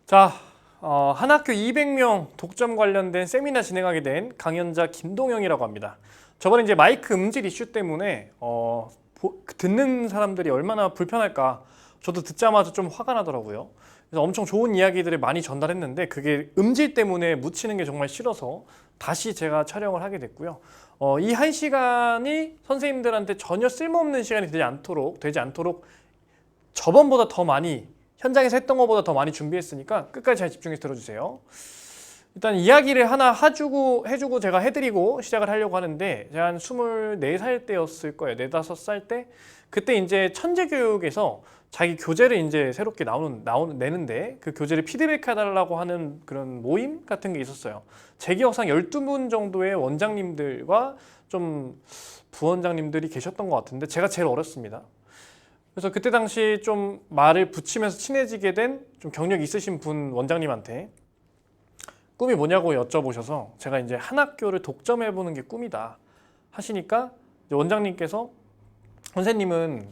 자, 한 학교 200명 독점 관련된 세미나 진행하게 된 강연자 김동영이라고 합니다. 저번에 이제 마이크 음질 이슈 때문에 듣는 사람들이 얼마나 불편할까 저도 듣자마자 좀 화가 나더라고요. 그래서 엄청 좋은 이야기들을 많이 전달했는데 그게 음질 때문에 묻히는 게 정말 싫어서 다시 제가 촬영을 하게 됐고요. 이 한 시간이 선생님들한테 전혀 쓸모없는 시간이 되지 않도록 저번보다 더 많이 현장에서 했던 것보다 더 많이 준비했으니까 끝까지 잘 집중해서 들어주세요. 일단 이야기를 하나 해주고 제가 해드리고 시작을 하려고 하는데 제가 한 24살 때였을 거예요. 4, 5살 때. 그때 이제 천재교육에서 자기 교재를 이제 새롭게 내는데 그 교재를 피드백 해달라고 하는 그런 모임 같은 게 있었어요. 제 기억상 12분 정도의 원장님들과 좀 부원장님들이 계셨던 것 같은데 제가 제일 어렸습니다. 그래서 그때 당시 좀 말을 붙이면서 친해지게 된 좀 경력 있으신 분 원장님한테 꿈이 뭐냐고 여쭤보셔서 제가 이제 한 학교를 독점해보는 게 꿈이다 하시니까 이제 원장님께서 선생님은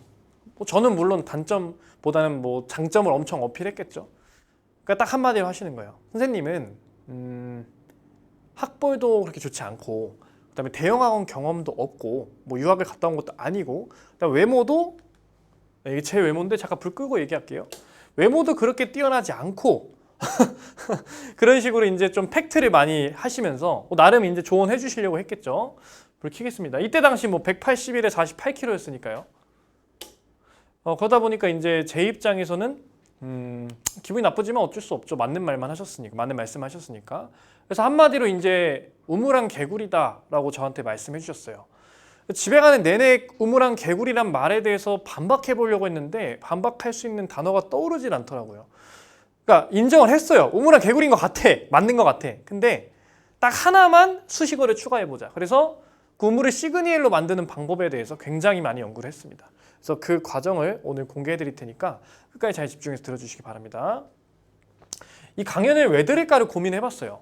저는 물론 단점보다는 장점을 엄청 어필했겠죠. 그러니까 딱 한마디로 하시는 거예요. 선생님은 학벌도 그렇게 좋지 않고 그다음에 대형학원 경험도 없고 유학을 갔다 온 것도 아니고 그다음에 외모도 이게 제 외모인데 잠깐 불 끄고 얘기할게요. 외모도 그렇게 뛰어나지 않고 그런 식으로 이제 좀 팩트를 많이 하시면서 나름 이제 조언해 주시려고 했겠죠. 불 켜겠습니다. 이때 당시 181에 48kg였으니까요. 그러다 보니까 이제 제 입장에서는 기분이 나쁘지만 어쩔 수 없죠. 맞는 말씀 하셨으니까. 그래서 한마디로 이제 우물안 개구리다라고 저한테 말씀해 주셨어요. 집에 가는 내내 우물안 개구리란 말에 대해서 반박해 보려고 했는데 반박할 수 있는 단어가 떠오르질 않더라고요. 그러니까 인정을 했어요. 우물안 개구리인 것 같아. 맞는 것 같아. 근데 딱 하나만 수식어를 추가해 보자. 그래서 그 우물을 시그니엘로 만드는 방법에 대해서 굉장히 많이 연구를 했습니다. 그래서 그 과정을 오늘 공개해 드릴 테니까 끝까지 잘 집중해서 들어주시기 바랍니다. 이 강연을 왜 들을까를 고민해 봤어요.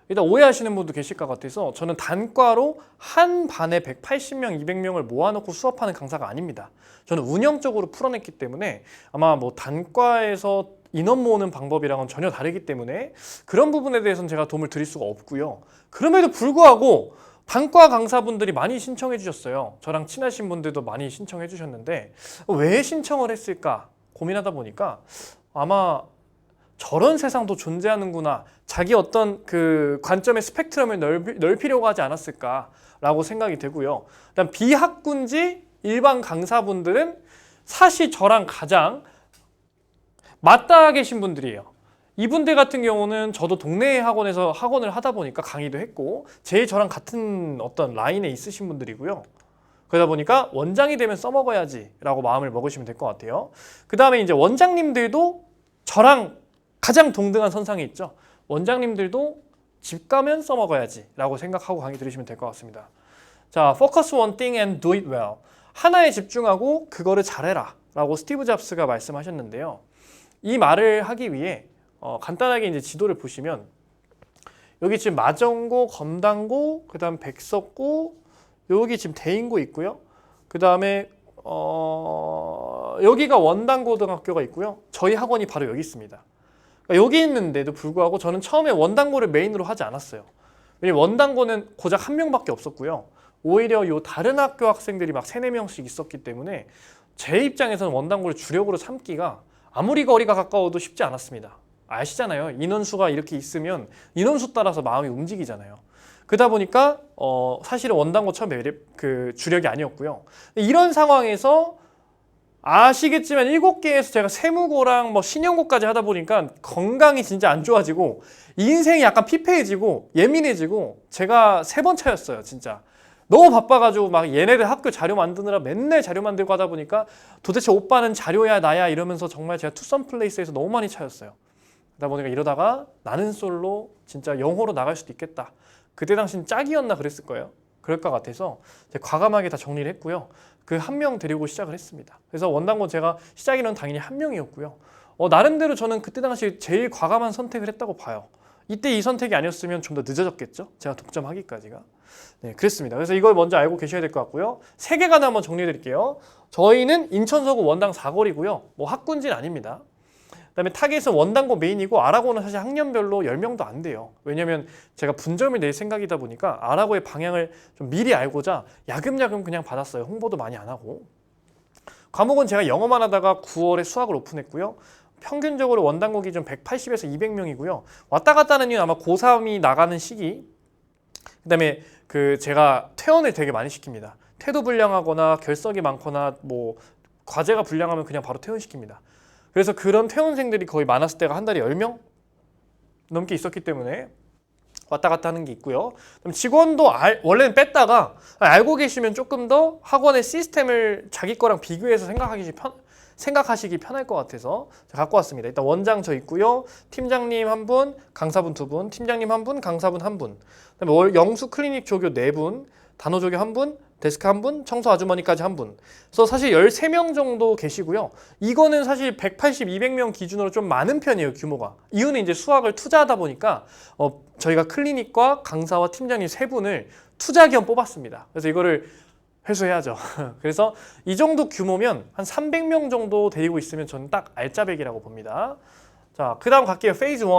일단 오해하시는 분도 계실 것 같아서 저는 단과로 한 반에 180명, 200명을 모아놓고 수업하는 강사가 아닙니다. 저는 운영적으로 풀어냈기 때문에 아마 단과에서 인원 모으는 방법이랑은 전혀 다르기 때문에 그런 부분에 대해서는 제가 도움을 드릴 수가 없고요. 그럼에도 불구하고 단과 강사분들이 많이 신청해 주셨어요. 저랑 친하신 분들도 많이 신청해 주셨는데 왜 신청을 했을까 고민하다 보니까 아마 저런 세상도 존재하는구나. 자기 어떤 그 관점의 스펙트럼을 넓히려고 하지 않았을까라고 생각이 되고요. 일단 비학군지 일반 강사분들은 사실 저랑 가장 맞닿아 계신 분들이에요. 이분들 같은 경우는 저도 동네 학원에서 학원을 하다 보니까 강의도 했고 제일 저랑 같은 어떤 라인에 있으신 분들이고요. 그러다 보니까 원장이 되면 써먹어야지 라고 마음을 먹으시면 될 것 같아요. 그 다음에 이제 원장님들도 저랑 가장 동등한 선상에 있죠. 원장님들도 집 가면 써먹어야지 라고 생각하고 강의 들으시면 될 것 같습니다. 자, focus one thing and do it well. 하나에 집중하고 그거를 잘해라 라고 스티브 잡스가 말씀하셨는데요. 이 말을 하기 위해 간단하게 이제 지도를 보시면 여기 지금 마정고, 검단고, 그 다음 백석고, 여기 지금 대인고 있고요. 그 다음에 여기가 원당고등학교가 있고요. 저희 학원이 바로 여기 있습니다. 그러니까 여기 있는데도 불구하고 저는 처음에 원당고를 메인으로 하지 않았어요. 왜냐면 원당고는 고작 한 명밖에 없었고요. 오히려 요 다른 학교 학생들이 막 3, 4명씩 있었기 때문에 제 입장에서는 원당고를 주력으로 삼기가 아무리 거리가 가까워도 쉽지 않았습니다. 아시잖아요. 인원수가 이렇게 있으면 인원수 따라서 마음이 움직이잖아요. 그러다 보니까 사실은 원당고 처음에 그 주력이 아니었고요. 이런 상황에서 아시겠지만 7개에서 제가 세무고랑 신영고까지 하다 보니까 건강이 진짜 안 좋아지고 인생이 약간 피폐해지고 예민해지고 제가 3번 차였어요. 진짜 너무 바빠가지고 막 얘네들 학교 자료 만드느라 맨날 자료 만들고 하다 보니까 도대체 오빠는 자료야 나야 이러면서 정말 제가 투썸플레이스에서 너무 많이 차였어요. 그러다 보니까 이러다가 나는 솔로 진짜 영호로 나갈 수도 있겠다. 그때 당시는 짝이었나 그랬을 거예요. 그럴 것 같아서 과감하게 다 정리를 했고요. 그 한 명 데리고 시작을 했습니다. 그래서 원당고 제가 시작인원 당연히 한 명이었고요. 나름대로 저는 그때 당시 제일 과감한 선택을 했다고 봐요. 이때 이 선택이 아니었으면 좀 더 늦어졌겠죠. 제가 독점하기까지가. 네, 그랬습니다. 그래서 이걸 먼저 알고 계셔야 될 것 같고요. 세계관 한번 정리해 드릴게요. 저희는 인천 서구 원당 사거리고요. 학군지는 아닙니다. 그다음에 타겟은 원당고 메인이고 아라고는 사실 학년별로 10명도 안 돼요. 왜냐면 제가 분점을 낼 생각이다 보니까 아라고의 방향을 좀 미리 알고자 야금야금 그냥 받았어요. 홍보도 많이 안 하고. 과목은 제가 영어만 하다가 9월에 수학을 오픈했고요. 평균적으로 원당고 기준 180에서 200명이고요. 왔다 갔다 하는 이유는 아마 고3이 나가는 시기, 그다음에 제가 퇴원을 되게 많이 시킵니다. 태도 불량하거나 결석이 많거나 뭐 과제가 불량하면 그냥 바로 퇴원시킵니다. 그래서 그런 퇴원생들이 거의 많았을 때가 한 달에 10명 넘게 있었기 때문에 왔다 갔다 하는 게 있고요. 그럼 직원도 원래는 뺐다가 알고 계시면 조금 더 학원의 시스템을 자기 거랑 비교해서 생각하시기 편할 것 같아서 갖고 왔습니다. 일단 원장 저 있고요. 팀장님 한 분, 강사분 2분, 팀장님 한 분, 강사분 1분, 그다음에 영수 클리닉 조교 4분, 단호 조교 1분, 데스크 1분, 청소 아주머니까지 1분. 그래서 사실 13명 정도 계시고요. 이거는 사실 180, 200명 기준으로 좀 많은 편이에요, 규모가. 이유는 이제 수학을 투자하다 보니까 저희가 클리닉과 강사와 팀장님 3분을 투자 기업 뽑았습니다. 그래서 이거를 회수해야죠. 그래서 이 정도 규모면 한 300명 정도 데리고 있으면 저는 딱 알짜배기라고 봅니다. 자, 그 다음 갈게요. 페이즈 1.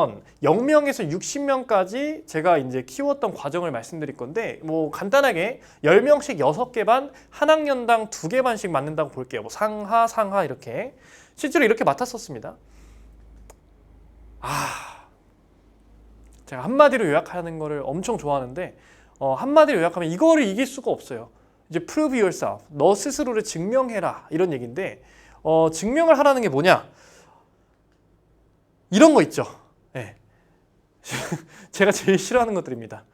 0명에서 60명까지 제가 이제 키웠던 과정을 말씀드릴 건데, 뭐 간단하게 10명씩 6개 반, 한 학년당 2개 반씩 맞는다고 볼게요. 뭐 상하 이렇게. 실제로 이렇게 맡았었습니다. 제가 한마디로 요약하는 거를 엄청 좋아하는데, 한마디로 요약하면 이거를 이길 수가 없어요. 이제 prove yourself. 너 스스로를 증명해라. 이런 얘기인데, 증명을 하라는 게 뭐냐? 이런 거 있죠. 네. 제가 제일 싫어하는 것들입니다.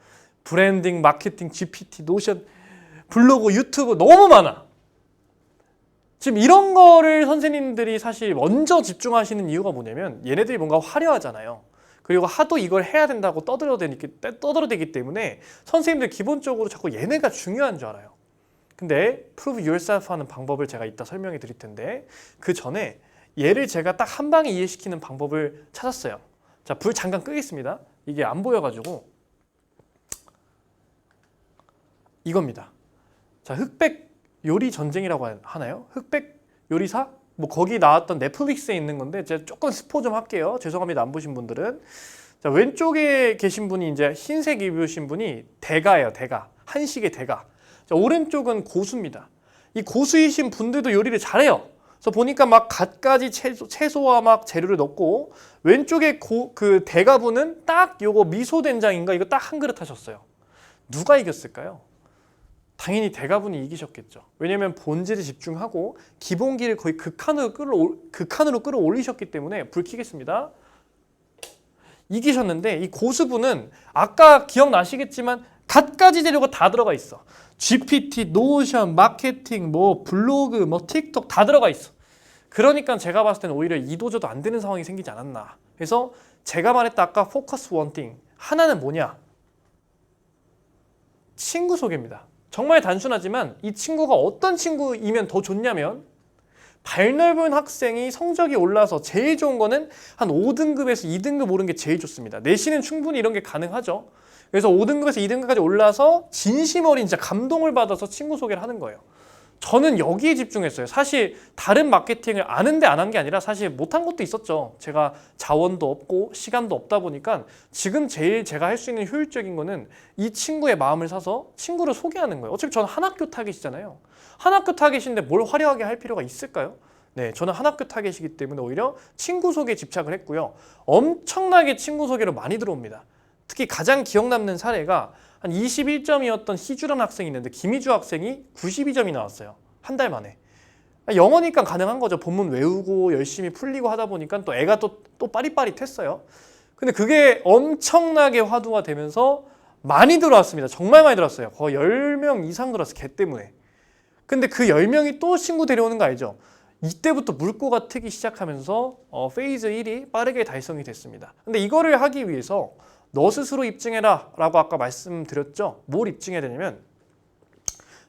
브랜딩, 마케팅, GPT, 노션, 블로그, 유튜브 너무 많아. 지금 이런 거를 선생님들이 사실 먼저 집중하시는 이유가 뭐냐면 얘네들이 뭔가 화려하잖아요. 그리고 하도 이걸 해야 된다고 떠들어대기 때문에 선생님들 기본적으로 자꾸 얘네가 중요한 줄 알아요. 근데 prove yourself 하는 방법을 제가 이따 설명해 드릴 텐데 그 전에 얘를 제가 딱 한 방에 이해시키는 방법을 찾았어요. 자, 불 잠깐 끄겠습니다. 이게 안 보여가지고 이겁니다. 자, 흑백 요리 전쟁이라고 하나요? 흑백 요리사? 뭐 거기 나왔던 넷플릭스에 있는 건데 제가 조금 스포 좀 할게요. 죄송합니다. 안 보신 분들은. 자, 왼쪽에 계신 분이 이제 흰색 입으신 분이 대가예요. 대가. 한식의 대가. 자, 오른쪽은 고수입니다. 이 고수이신 분들도 요리를 잘해요. 그래서 보니까 막 갖가지 채소와 막 재료를 넣고 왼쪽에 그 대가분은 딱 요거 미소 된장인가 이거 딱 한 그릇 하셨어요. 누가 이겼을까요? 당연히 대가분이 이기셨겠죠. 왜냐면 본질에 집중하고 기본기를 거의 극한으로 끌어올리셨기 때문에 불 켜겠습니다. 이기셨는데 이 고수분은 아까 기억나시겠지만 갖가지 재료가 다 들어가 있어. GPT, 노션, 마케팅, 뭐 블로그, 뭐 틱톡 다 들어가 있어. 그러니까 제가 봤을 때는 오히려 이도저도 안 되는 상황이 생기지 않았나. 그래서 제가 말했다 아까 focus one thing. 하나는 뭐냐? 친구 소개입니다. 정말 단순하지만 이 친구가 어떤 친구이면 더 좋냐면 발 넓은 학생이 성적이 올라서 제일 좋은 거는 한 5등급에서 2등급 오른 게 제일 좋습니다. 내신은 충분히 이런 게 가능하죠. 그래서 5등급에서 2등급까지 올라서 진심 어린 진짜 감동을 받아서 친구 소개를 하는 거예요. 저는 여기에 집중했어요. 사실 다른 마케팅을 아는데 안 한 게 아니라 사실 못한 것도 있었죠. 제가 자원도 없고 시간도 없다 보니까 지금 제일 제가 할 수 있는 효율적인 거는 이 친구의 마음을 사서 친구를 소개하는 거예요. 어차피 저는 한 학교 타겟이잖아요. 한 학교 타겟인데 뭘 화려하게 할 필요가 있을까요? 네, 저는 한 학교 타겟이기 때문에 오히려 친구 소개에 집착을 했고요. 엄청나게 친구 소개로 많이 들어옵니다. 특히 가장 기억 남는 사례가 한 21점이었던 희주라는 학생이 있는데 김희주 학생이 92점이 나왔어요. 한 달 만에. 영어니까 가능한 거죠. 본문 외우고 열심히 풀리고 하다 보니까 또 애가 또 빠릿빠릿했어요. 근데 그게 엄청나게 화두가 되면서 많이 들어왔습니다. 정말 많이 들어왔어요. 거의 10명 이상 들어왔어요. 걔 때문에. 근데 그 10명이 또 친구 데려오는 거 알죠? 이때부터 물꼬가 트기 시작하면서 페이즈 1이 빠르게 달성이 됐습니다. 근데 이거를 하기 위해서 너 스스로 입증해라 라고 아까 말씀드렸죠. 뭘 입증해야 되냐면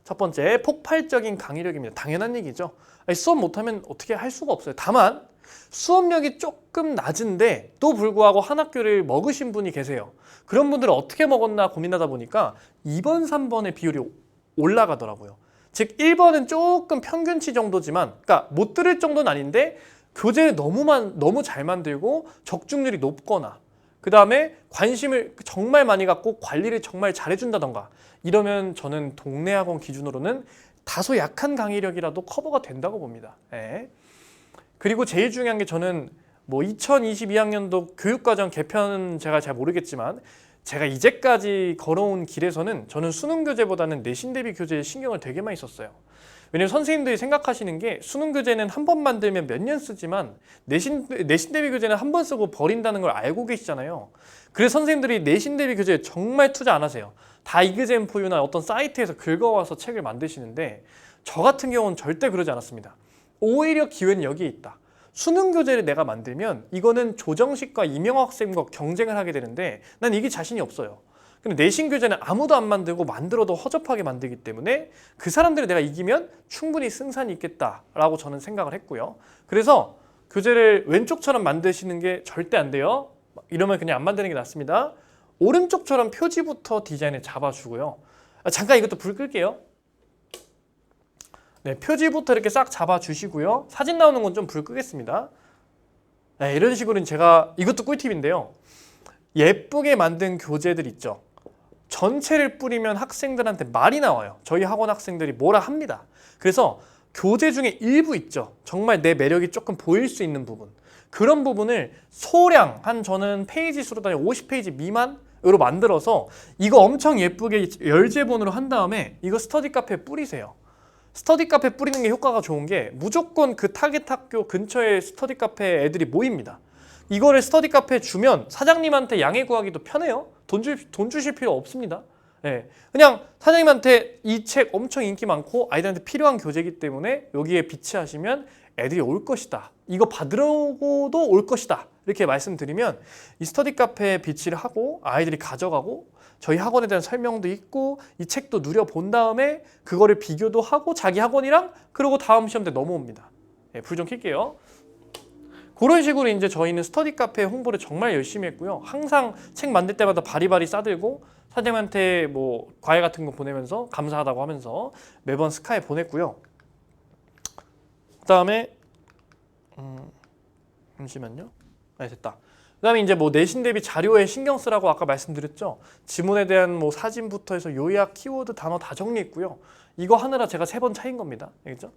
첫 번째 폭발적인 강의력입니다. 당연한 얘기죠. 수업 못하면 어떻게 할 수가 없어요. 다만 수업력이 조금 낮은데 또 불구하고 한 학교를 먹으신 분이 계세요. 그런 분들은 어떻게 먹었나 고민하다 보니까 2번, 3번의 비율이 올라가더라고요. 즉 1번은 조금 평균치 정도지만 그러니까 못 들을 정도는 아닌데 교재를 너무 잘 만들고 적중률이 높거나 그 다음에 관심을 정말 많이 갖고 관리를 정말 잘해준다던가 이러면 저는 동네 학원 기준으로는 다소 약한 강의력이라도 커버가 된다고 봅니다. 예. 그리고 제일 중요한 게 저는 뭐 2022학년도 교육과정 개편은 제가 잘 모르겠지만 제가 이제까지 걸어온 길에서는 저는 수능 교재보다는 내신 대비 교재에 신경을 되게 많이 썼어요. 왜냐면 선생님들이 생각하시는 게 수능 교재는 한 번 만들면 몇 년 쓰지만 내신 대비 교재는 한 번 쓰고 버린다는 걸 알고 계시잖아요. 그래서 선생님들이 내신 대비 교재에 정말 투자 안 하세요. 다 이그젠포유나 어떤 사이트에서 긁어와서 책을 만드시는데 저 같은 경우는 절대 그러지 않았습니다. 오히려 기회는 여기에 있다. 수능 교재를 내가 만들면 이거는 조정식과 이명호 학생과 경쟁을 하게 되는데 난 이게 자신이 없어요. 근데 내신 교재는 아무도 안 만들고 만들어도 허접하게 만들기 때문에 그 사람들을 내가 이기면 충분히 승산이 있겠다라고 저는 생각을 했고요. 그래서 교재를 왼쪽처럼 만드시는 게 절대 안 돼요. 이러면 그냥 안 만드는 게 낫습니다. 오른쪽처럼 표지부터 디자인을 잡아주고요. 잠깐 이것도 불 끌게요. 네, 표지부터 이렇게 싹 잡아주시고요. 사진 나오는 건 좀 불 끄겠습니다. 네, 이런 식으로 제가 이것도 꿀팁인데요. 예쁘게 만든 교재들 있죠. 전체를 뿌리면 학생들한테 말이 나와요. 저희 학원 학생들이 뭐라 합니다. 그래서 교재 중에 일부 있죠. 정말 내 매력이 조금 보일 수 있는 부분. 그런 부분을 소량 한 저는 페이지 수로 단 50페이지 미만으로 만들어서 이거 엄청 예쁘게 열제본으로 한 다음에 이거 스터디 카페에 뿌리세요. 스터디 카페 뿌리는 게 효과가 좋은 게 무조건 그 타겟 학교 근처에 스터디 카페 애들이 모입니다. 이거를 스터디 카페에 주면 사장님한테 양해 구하기도 편해요. 돈 주실 필요 없습니다. 예, 그냥 사장님한테 이 책 엄청 인기 많고 아이들한테 필요한 교재이기 때문에 여기에 비치하시면 애들이 올 것이다. 이거 받으려고도 올 것이다. 이렇게 말씀드리면 이 스터디 카페에 비치를 하고 아이들이 가져가고 저희 학원에 대한 설명도 있고 이 책도 누려본 다음에 그거를 비교도 하고 자기 학원이랑 그리고 다음 시험 때 넘어옵니다. 예, 불 좀 켤게요. 그런 식으로 이제 저희는 스터디 카페 홍보를 정말 열심히 했고요. 항상 책 만들 때마다 바리바리 싸들고 사장님한테 뭐 과외 같은 거 보내면서 감사하다고 하면서 매번 스카에 보냈고요. 그다음에 잠시만요. 네, 됐다. 그다음에 이제 뭐 내신 대비 자료에 신경 쓰라고 아까 말씀드렸죠. 지문에 대한 뭐 사진부터 해서 요약, 키워드, 단어 다 정리했고요. 이거 하느라 제가 3번 차인 겁니다. 알겠죠?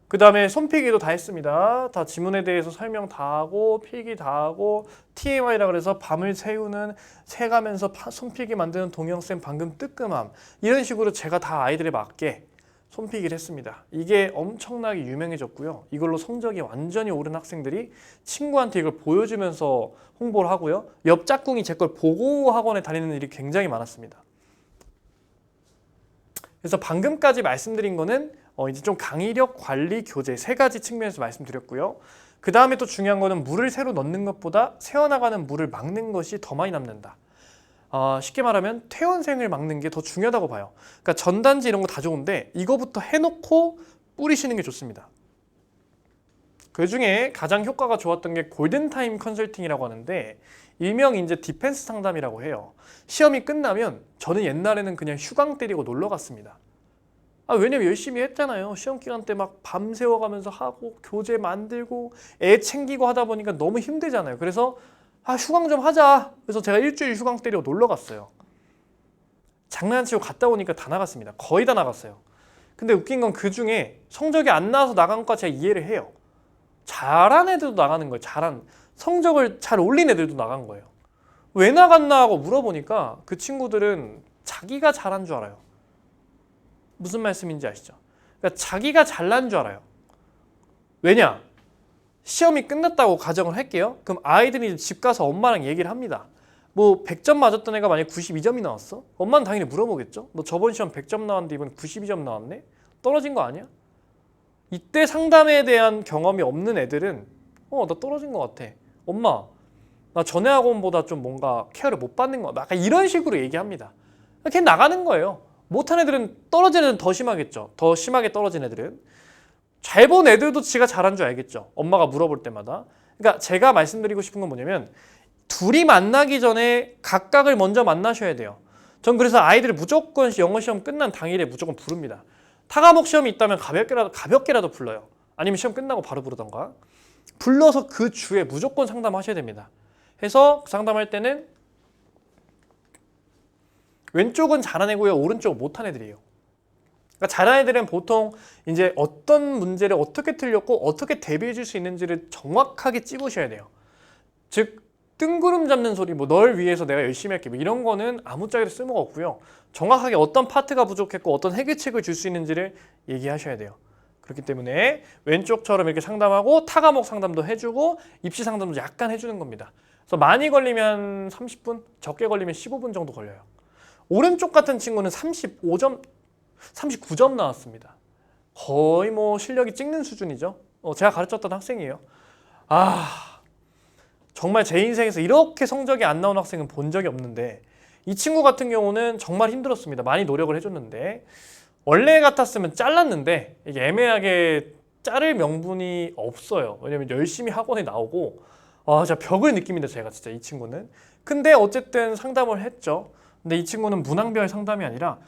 그 다음에 손필기도 다 했습니다. 다 지문에 대해서 설명 다 하고 필기 다 하고 TMI라 그래서 밤을 새우는 새가면서 손필기 만드는 동영쌤 방금 뜨끔함 이런 식으로 제가 다 아이들에 맞게 손필기를 했습니다. 이게 엄청나게 유명해졌고요. 이걸로 성적이 완전히 오른 학생들이 친구한테 이걸 보여주면서 홍보를 하고요. 옆 짝꿍이 제 걸 보고 학원에 다니는 일이 굉장히 많았습니다. 그래서 방금까지 말씀드린 거는 이제 좀 강의력 관리 교재 3가지 측면에서 말씀드렸고요. 그 다음에 또 중요한 거는 물을 새로 넣는 것보다 새어나가는 물을 막는 것이 더 많이 남는다. 쉽게 말하면 퇴원생을 막는 게 더 중요하다고 봐요. 그러니까 전단지 이런 거 다 좋은데 이거부터 해놓고 뿌리시는 게 좋습니다. 그 중에 가장 효과가 좋았던 게 골든타임 컨설팅이라고 하는데 일명 이제 디펜스 상담이라고 해요. 시험이 끝나면 저는 옛날에는 그냥 휴강 때리고 놀러 갔습니다. 왜냐면 열심히 했잖아요. 시험 기간 때 막 밤새워가면서 하고 교재 만들고 애 챙기고 하다 보니까 너무 힘들잖아요. 그래서 휴강 좀 하자. 그래서 제가 일주일 휴강 때리고 놀러 갔어요. 장난치고 갔다 오니까 다 나갔습니다. 거의 다 나갔어요. 근데 웃긴 건 그 중에 성적이 안 나와서 나간 거 제가 이해를 해요. 잘한 애들도 나가는 거예요. 성적을 잘 올린 애들도 나간 거예요. 왜 나갔나 하고 물어보니까 그 친구들은 자기가 잘한 줄 알아요. 무슨 말씀인지 아시죠? 그러니까 자기가 잘난 줄 알아요. 왜냐? 시험이 끝났다고 가정을 할게요. 그럼 아이들이 집 가서 엄마랑 얘기를 합니다. 뭐 100점 맞았던 애가 만약에 92점이 나왔어? 엄마는 당연히 물어보겠죠. 너 저번 시험 100점 나왔는데 이번에 92점 나왔네? 떨어진 거 아니야? 이때 상담에 대한 경험이 없는 애들은 나 떨어진 것 같아. 엄마, 나 전에 학원보다 좀 뭔가 케어를 못 받는 거 같아. 약간 이런 식으로 얘기합니다. 그냥 나가는 거예요. 못한 애들은 떨어진 애들은 더 심하겠죠. 더 심하게 떨어진 애들은. 잘 본 애들도 지가 잘한 줄 알겠죠. 엄마가 물어볼 때마다. 그러니까 제가 말씀드리고 싶은 건 뭐냐면 둘이 만나기 전에 각각을 먼저 만나셔야 돼요. 전 그래서 아이들을 무조건 영어 시험 끝난 당일에 무조건 부릅니다. 타과목 시험이 있다면 가볍게라도 불러요. 아니면 시험 끝나고 바로 부르던가. 불러서 그 주에 무조건 상담하셔야 됩니다. 해서 상담할 때는 왼쪽은 잘한 애고요, 오른쪽은 못한 애들이에요. 그러니까 잘한 애들은 보통 이제 어떤 문제를 어떻게 틀렸고 어떻게 대비해 줄 수 있는지를 정확하게 찝으셔야 돼요. 즉 뜬구름 잡는 소리, 뭐 널 위해서 내가 열심히 할게, 뭐 이런 거는 아무짝에도 쓸모가 없고요. 정확하게 어떤 파트가 부족했고 어떤 해결책을 줄 수 있는지를 얘기하셔야 돼요. 그렇기 때문에 왼쪽처럼 이렇게 상담하고 타과목 상담도 해주고 입시 상담도 약간 해주는 겁니다. 그래서 많이 걸리면 30분, 적게 걸리면 15분 정도 걸려요. 오른쪽 같은 친구는 35점, 39점 나왔습니다. 거의 뭐 실력이 찍는 수준이죠. 제가 가르쳤던 학생이에요. 정말 제 인생에서 이렇게 성적이 안 나온 학생은 본 적이 없는데 이 친구 같은 경우는 정말 힘들었습니다. 많이 노력을 해줬는데 원래 같았으면 잘랐는데 이게 애매하게 자를 명분이 없어요. 왜냐면 열심히 학원에 나오고 진짜 벽을 느낍니다. 제가 진짜 이 친구는. 근데 어쨌든 상담을 했죠. 근데 이 친구는 문항별 상담이 아니라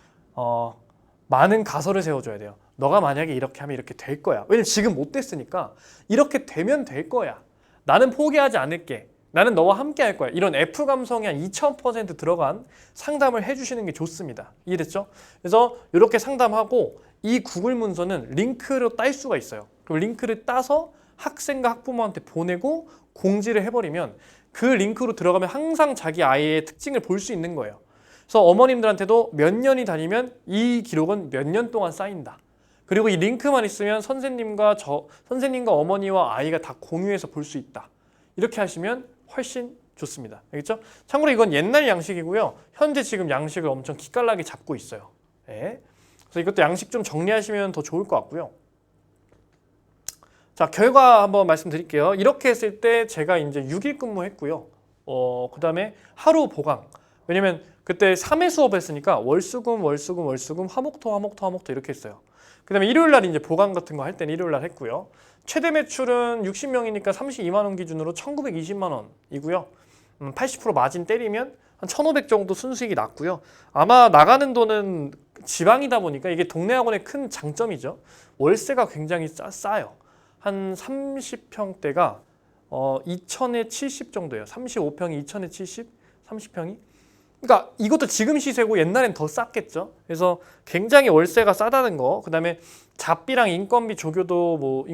많은 가설을 세워줘야 돼요. 너가 만약에 이렇게 하면 이렇게 될 거야. 왜냐면 지금 못 됐으니까 이렇게 되면 될 거야. 나는 포기하지 않을게. 나는 너와 함께 할 거야. 이런 F 감성이 한 2000% 들어간 상담을 해주시는 게 좋습니다. 이해됐죠? 그래서 이렇게 상담하고 이 구글 문서는 링크로 딸 수가 있어요. 그럼 링크를 따서 학생과 학부모한테 보내고 공지를 해버리면 그 링크로 들어가면 항상 자기 아이의 특징을 볼 수 있는 거예요. 그래서 어머님들한테도 몇 년이 다니면 이 기록은 몇 년 동안 쌓인다. 그리고 이 링크만 있으면 선생님과 어머니와 아이가 다 공유해서 볼 수 있다. 이렇게 하시면 훨씬 좋습니다. 알겠죠? 참고로 이건 옛날 양식이고요. 현재 지금 양식을 엄청 기깔나게 잡고 있어요. 네. 그래서 이것도 양식 좀 정리하시면 더 좋을 것 같고요. 자, 결과 한번 말씀드릴게요. 이렇게 했을 때 제가 이제 6일 근무했고요. 그 다음에 하루 보강. 왜냐면 그때 3회 수업했으니까 월수금, 화목토 이렇게 했어요. 그 다음에 일요일 날 이제 보강 같은 거 할 때는 일요일 날 했고요. 최대 매출은 60명이니까 32만 원 기준으로 1920만 원이고요. 80% 마진 때리면 한 1,500 정도 순수익이 났고요. 아마 나가는 돈은 지방이다 보니까 이게 동네 학원의 큰 장점이죠. 월세가 굉장히 싸요. 한 30평대가 2,000에 70 정도예요. 35평이 2,000에 70, 30평이. 그러니까 이것도 지금 시세고 옛날엔 더 쌌겠죠. 그래서 굉장히 월세가 싸다는 거. 그다음에 잡비랑 인건비 조교도 뭐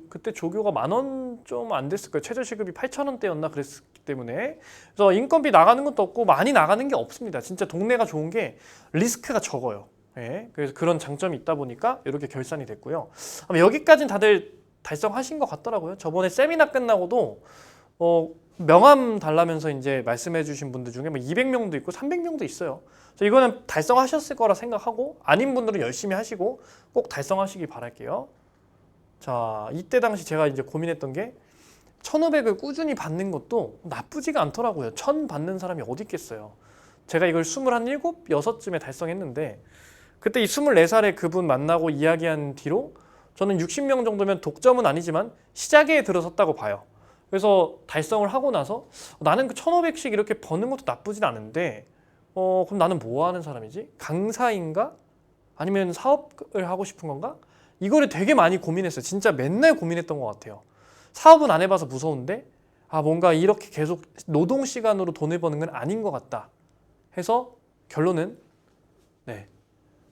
그때 조교가 10,000원 좀 안 됐을 거예요. 최저시급이 8,000원대였나 그랬기 때문에. 그래서 인건비 나가는 것도 없고 많이 나가는 게 없습니다. 진짜 동네가 좋은 게 리스크가 적어요. 네, 그래서 그런 장점이 있다 보니까 이렇게 결산이 됐고요. 아마 여기까지는 다들 달성하신 것 같더라고요. 저번에 세미나 끝나고도 명함 달라면서 이제 말씀해 주신 분들 중에 뭐 200명도 있고 300명도 있어요. 그래서 이거는 달성하셨을 거라 생각하고 아닌 분들은 열심히 하시고 꼭 달성하시기 바랄게요. 자, 이때 당시 제가 이제 고민했던 게 1,500을 꾸준히 받는 것도 나쁘지가 않더라고요. 1,000 받는 사람이 어디 있겠어요. 제가 이걸 27, 6쯤에 달성했는데 그때 이 24살에 그분 만나고 이야기한 뒤로 저는 60명 정도면 독점은 아니지만 시작에 들어섰다고 봐요. 그래서 달성을 하고 나서 나는 그 1,500씩 이렇게 버는 것도 나쁘진 않은데 그럼 나는 뭐 하는 사람이지? 강사인가? 아니면 사업을 하고 싶은 건가? 이거를 되게 많이 고민했어요. 진짜 맨날 고민했던 것 같아요. 사업은 안 해봐서 무서운데 뭔가 이렇게 계속 노동 시간으로 돈을 버는 건 아닌 것 같다 해서 결론은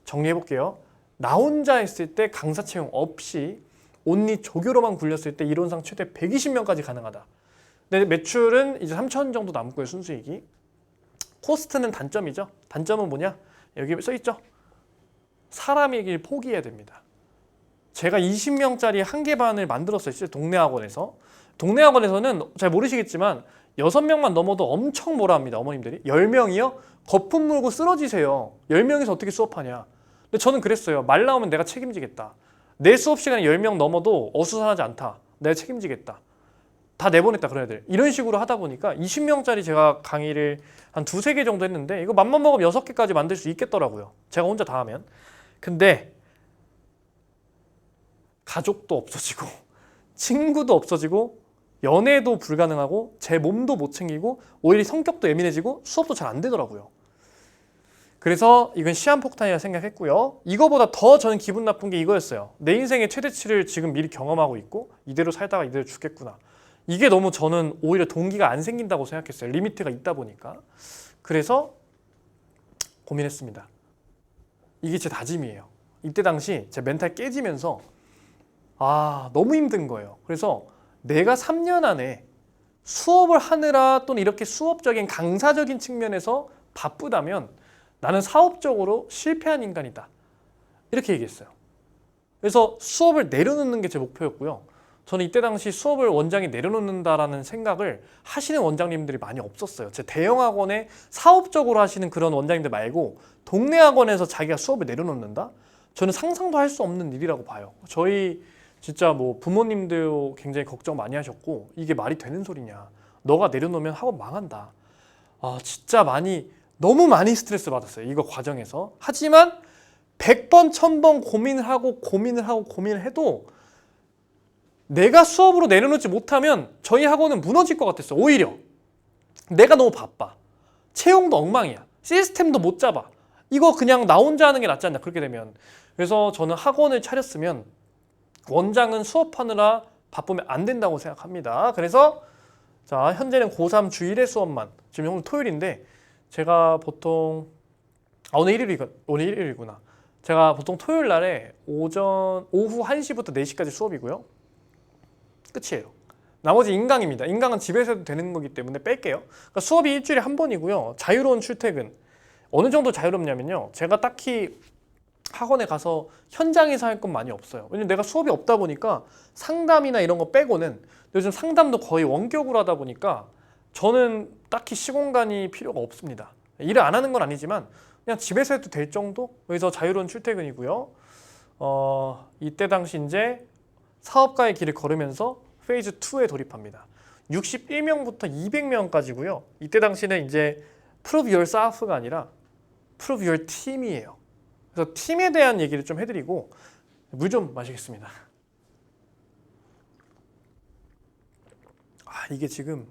정리해 볼게요. 나 혼자 했을 때 강사 채용 없이 온리 조교로만 굴렸을 때 이론상 최대 120명까지 가능하다. 근데 매출은 이제 3,000 정도 남고요. 순수익이. 코스트는 단점이죠. 단점은 뭐냐? 여기 써있죠. 사람이길 포기해야 됩니다. 제가 20명짜리 한 개 반을 만들었어요. 동네 학원에서. 동네 학원에서는 잘 모르시겠지만 6명만 넘어도 엄청 뭐라 합니다. 어머님들이. 10명이요? 거품 물고 쓰러지세요. 10명에서 어떻게 수업하냐. 근데 저는 그랬어요. 말 나오면 내가 책임지겠다. 내 수업 시간에 10명 넘어도 어수선하지 않다. 내가 책임지겠다. 다 내보냈다 그런 애들. 이런 식으로 하다 보니까 20명짜리 제가 강의를 한 2-3개 정도 했는데 이거 맘만 먹으면 6개까지 만들 수 있겠더라고요. 제가 혼자 다 하면. 근데 가족도 없어지고 친구도 없어지고 연애도 불가능하고 제 몸도 못 챙기고 오히려 성격도 예민해지고 수업도 잘 안 되더라고요. 그래서 이건 시한폭탄이라 생각했고요. 이거보다 더 저는 기분 나쁜 게 이거였어요. 내 인생의 최대치를 지금 미리 경험하고 있고 이대로 살다가 이대로 죽겠구나. 이게 너무 저는 오히려 동기가 안 생긴다고 생각했어요. 리미트가 있다 보니까. 그래서 고민했습니다. 이게 제 다짐이에요. 이때 당시 제 멘탈 깨지면서 너무 힘든 거예요. 그래서 내가 3년 안에 수업을 하느라 또는 이렇게 수업적인 강사적인 측면에서 바쁘다면 나는 사업적으로 실패한 인간이다. 이렇게 얘기했어요. 그래서 수업을 내려놓는 게 제 목표였고요. 저는 이때 당시 수업을 원장이 내려놓는다라는 생각을 하시는 원장님들이 많이 없었어요. 제 대형 학원에 사업적으로 하시는 그런 원장님들 말고 동네 학원에서 자기가 수업을 내려놓는다? 저는 상상도 할 수 없는 일이라고 봐요. 저희 진짜 뭐 부모님도 굉장히 걱정 많이 하셨고 이게 말이 되는 소리냐. 너가 내려놓으면 학원 망한다. 진짜 너무 많이 스트레스 받았어요. 이거 과정에서. 하지만 100번, 1000번 고민을 해도 내가 수업으로 내려놓지 못하면 저희 학원은 무너질 것 같았어요. 오히려 내가 너무 바빠. 채용도 엉망이야. 시스템도 못 잡아. 이거 그냥 나 혼자 하는 게 낫지 않나 그렇게 되면. 그래서 저는 학원을 차렸으면 원장은 수업하느라 바쁘면 안 된다고 생각합니다. 그래서 자 현재는 고3 주 1회 수업만. 지금 오늘 토요일인데 제가 보통 오늘 1일이구나. 제가 보통 토요일 날에 오후 1시부터 4시까지 수업이고요. 끝이에요. 나머지 인강입니다. 인강은 집에서 해도 되는 거기 때문에 뺄게요. 그러니까 수업이 일주일에 한 번이고요. 자유로운 출퇴근. 어느 정도 자유롭냐면요. 제가 딱히 학원에 가서 현장에서 할 건 많이 없어요. 왜냐면 내가 수업이 없다 보니까 상담이나 이런 거 빼고는 요즘 상담도 거의 원격으로 하다 보니까 저는 딱히 시공간이 필요가 없습니다. 일을 안 하는 건 아니지만 그냥 집에서 해도 될 정도? 그래서 자유로운 출퇴근이고요. 이때 당시 이제 사업가의 길을 걸으면서 페이즈 2에 돌입합니다. 61명부터 200명까지고요. 이때 당시는 이제 Prove Yourself가 아니라 Prove Your Team이에요. 그래서 팀에 대한 얘기를 좀 해드리고 물 좀 마시겠습니다. 이게 지금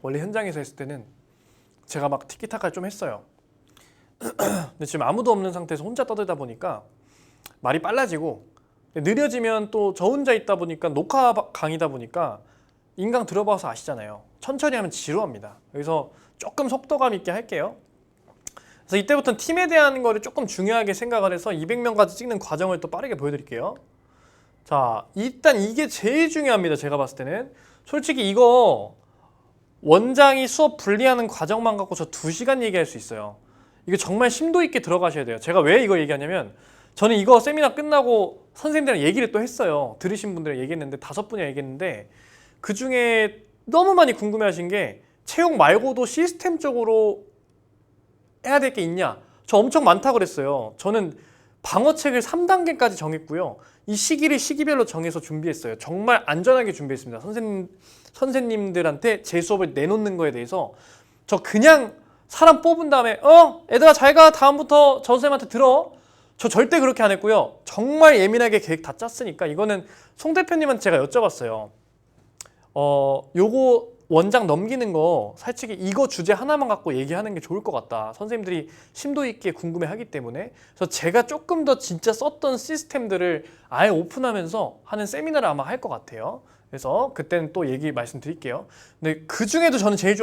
원래 현장에서 했을 때는 제가 막 티키타카를 좀 했어요. 근데 지금 아무도 없는 상태에서 혼자 떠들다 보니까 말이 빨라지고 느려지면 또 저 혼자 있다 보니까 녹화 강의다 보니까 인강 들어봐서 아시잖아요. 천천히 하면 지루합니다. 그래서 조금 속도감 있게 할게요. 그래서 이때부터는 팀에 대한 거를 조금 중요하게 생각을 해서 200명까지 찍는 과정을 또 빠르게 보여드릴게요. 자, 일단 이게 제일 중요합니다. 제가 봤을 때는. 솔직히 이거 원장이 수업 분리하는 과정만 갖고 저 2시간 얘기할 수 있어요. 이거 정말 심도 있게 들어가셔야 돼요. 제가 왜 이거 얘기하냐면 저는 이거 세미나 끝나고 선생님들이랑 얘기를 또 했어요. 들으신 분들이랑 얘기했는데 5분이나 얘기했는데 그중에 너무 많이 궁금해하신 게 채용 말고도 시스템적으로 해야 될 게 있냐? 저 엄청 많다고 그랬어요. 저는 방어책을 3단계까지 정했고요. 이 시기별로 정해서 준비했어요. 정말 안전하게 준비했습니다. 선생님들한테 제 수업을 내놓는 거에 대해서 저 그냥 사람 뽑은 다음에 얘들아 잘 가. 다음부터 저 선생님한테 들어. 저 절대 그렇게 안 했고요. 정말 예민하게 계획 다 짰으니까 이거는 송 대표님한테 제가 여쭤봤어요. 요거 원장 넘기는 거 솔직히 이거 주제 하나만 갖고 얘기하는 게 좋을 것 같다. 선생님들이 심도 있게 궁금해하기 때문에. 그래서 제가 조금 더 진짜 썼던 시스템들을 아예 오픈하면서 하는 세미나를 아마 할 것 같아요. 그래서 그때는 또 얘기 말씀드릴게요. 근데 그 중에도 저는 제일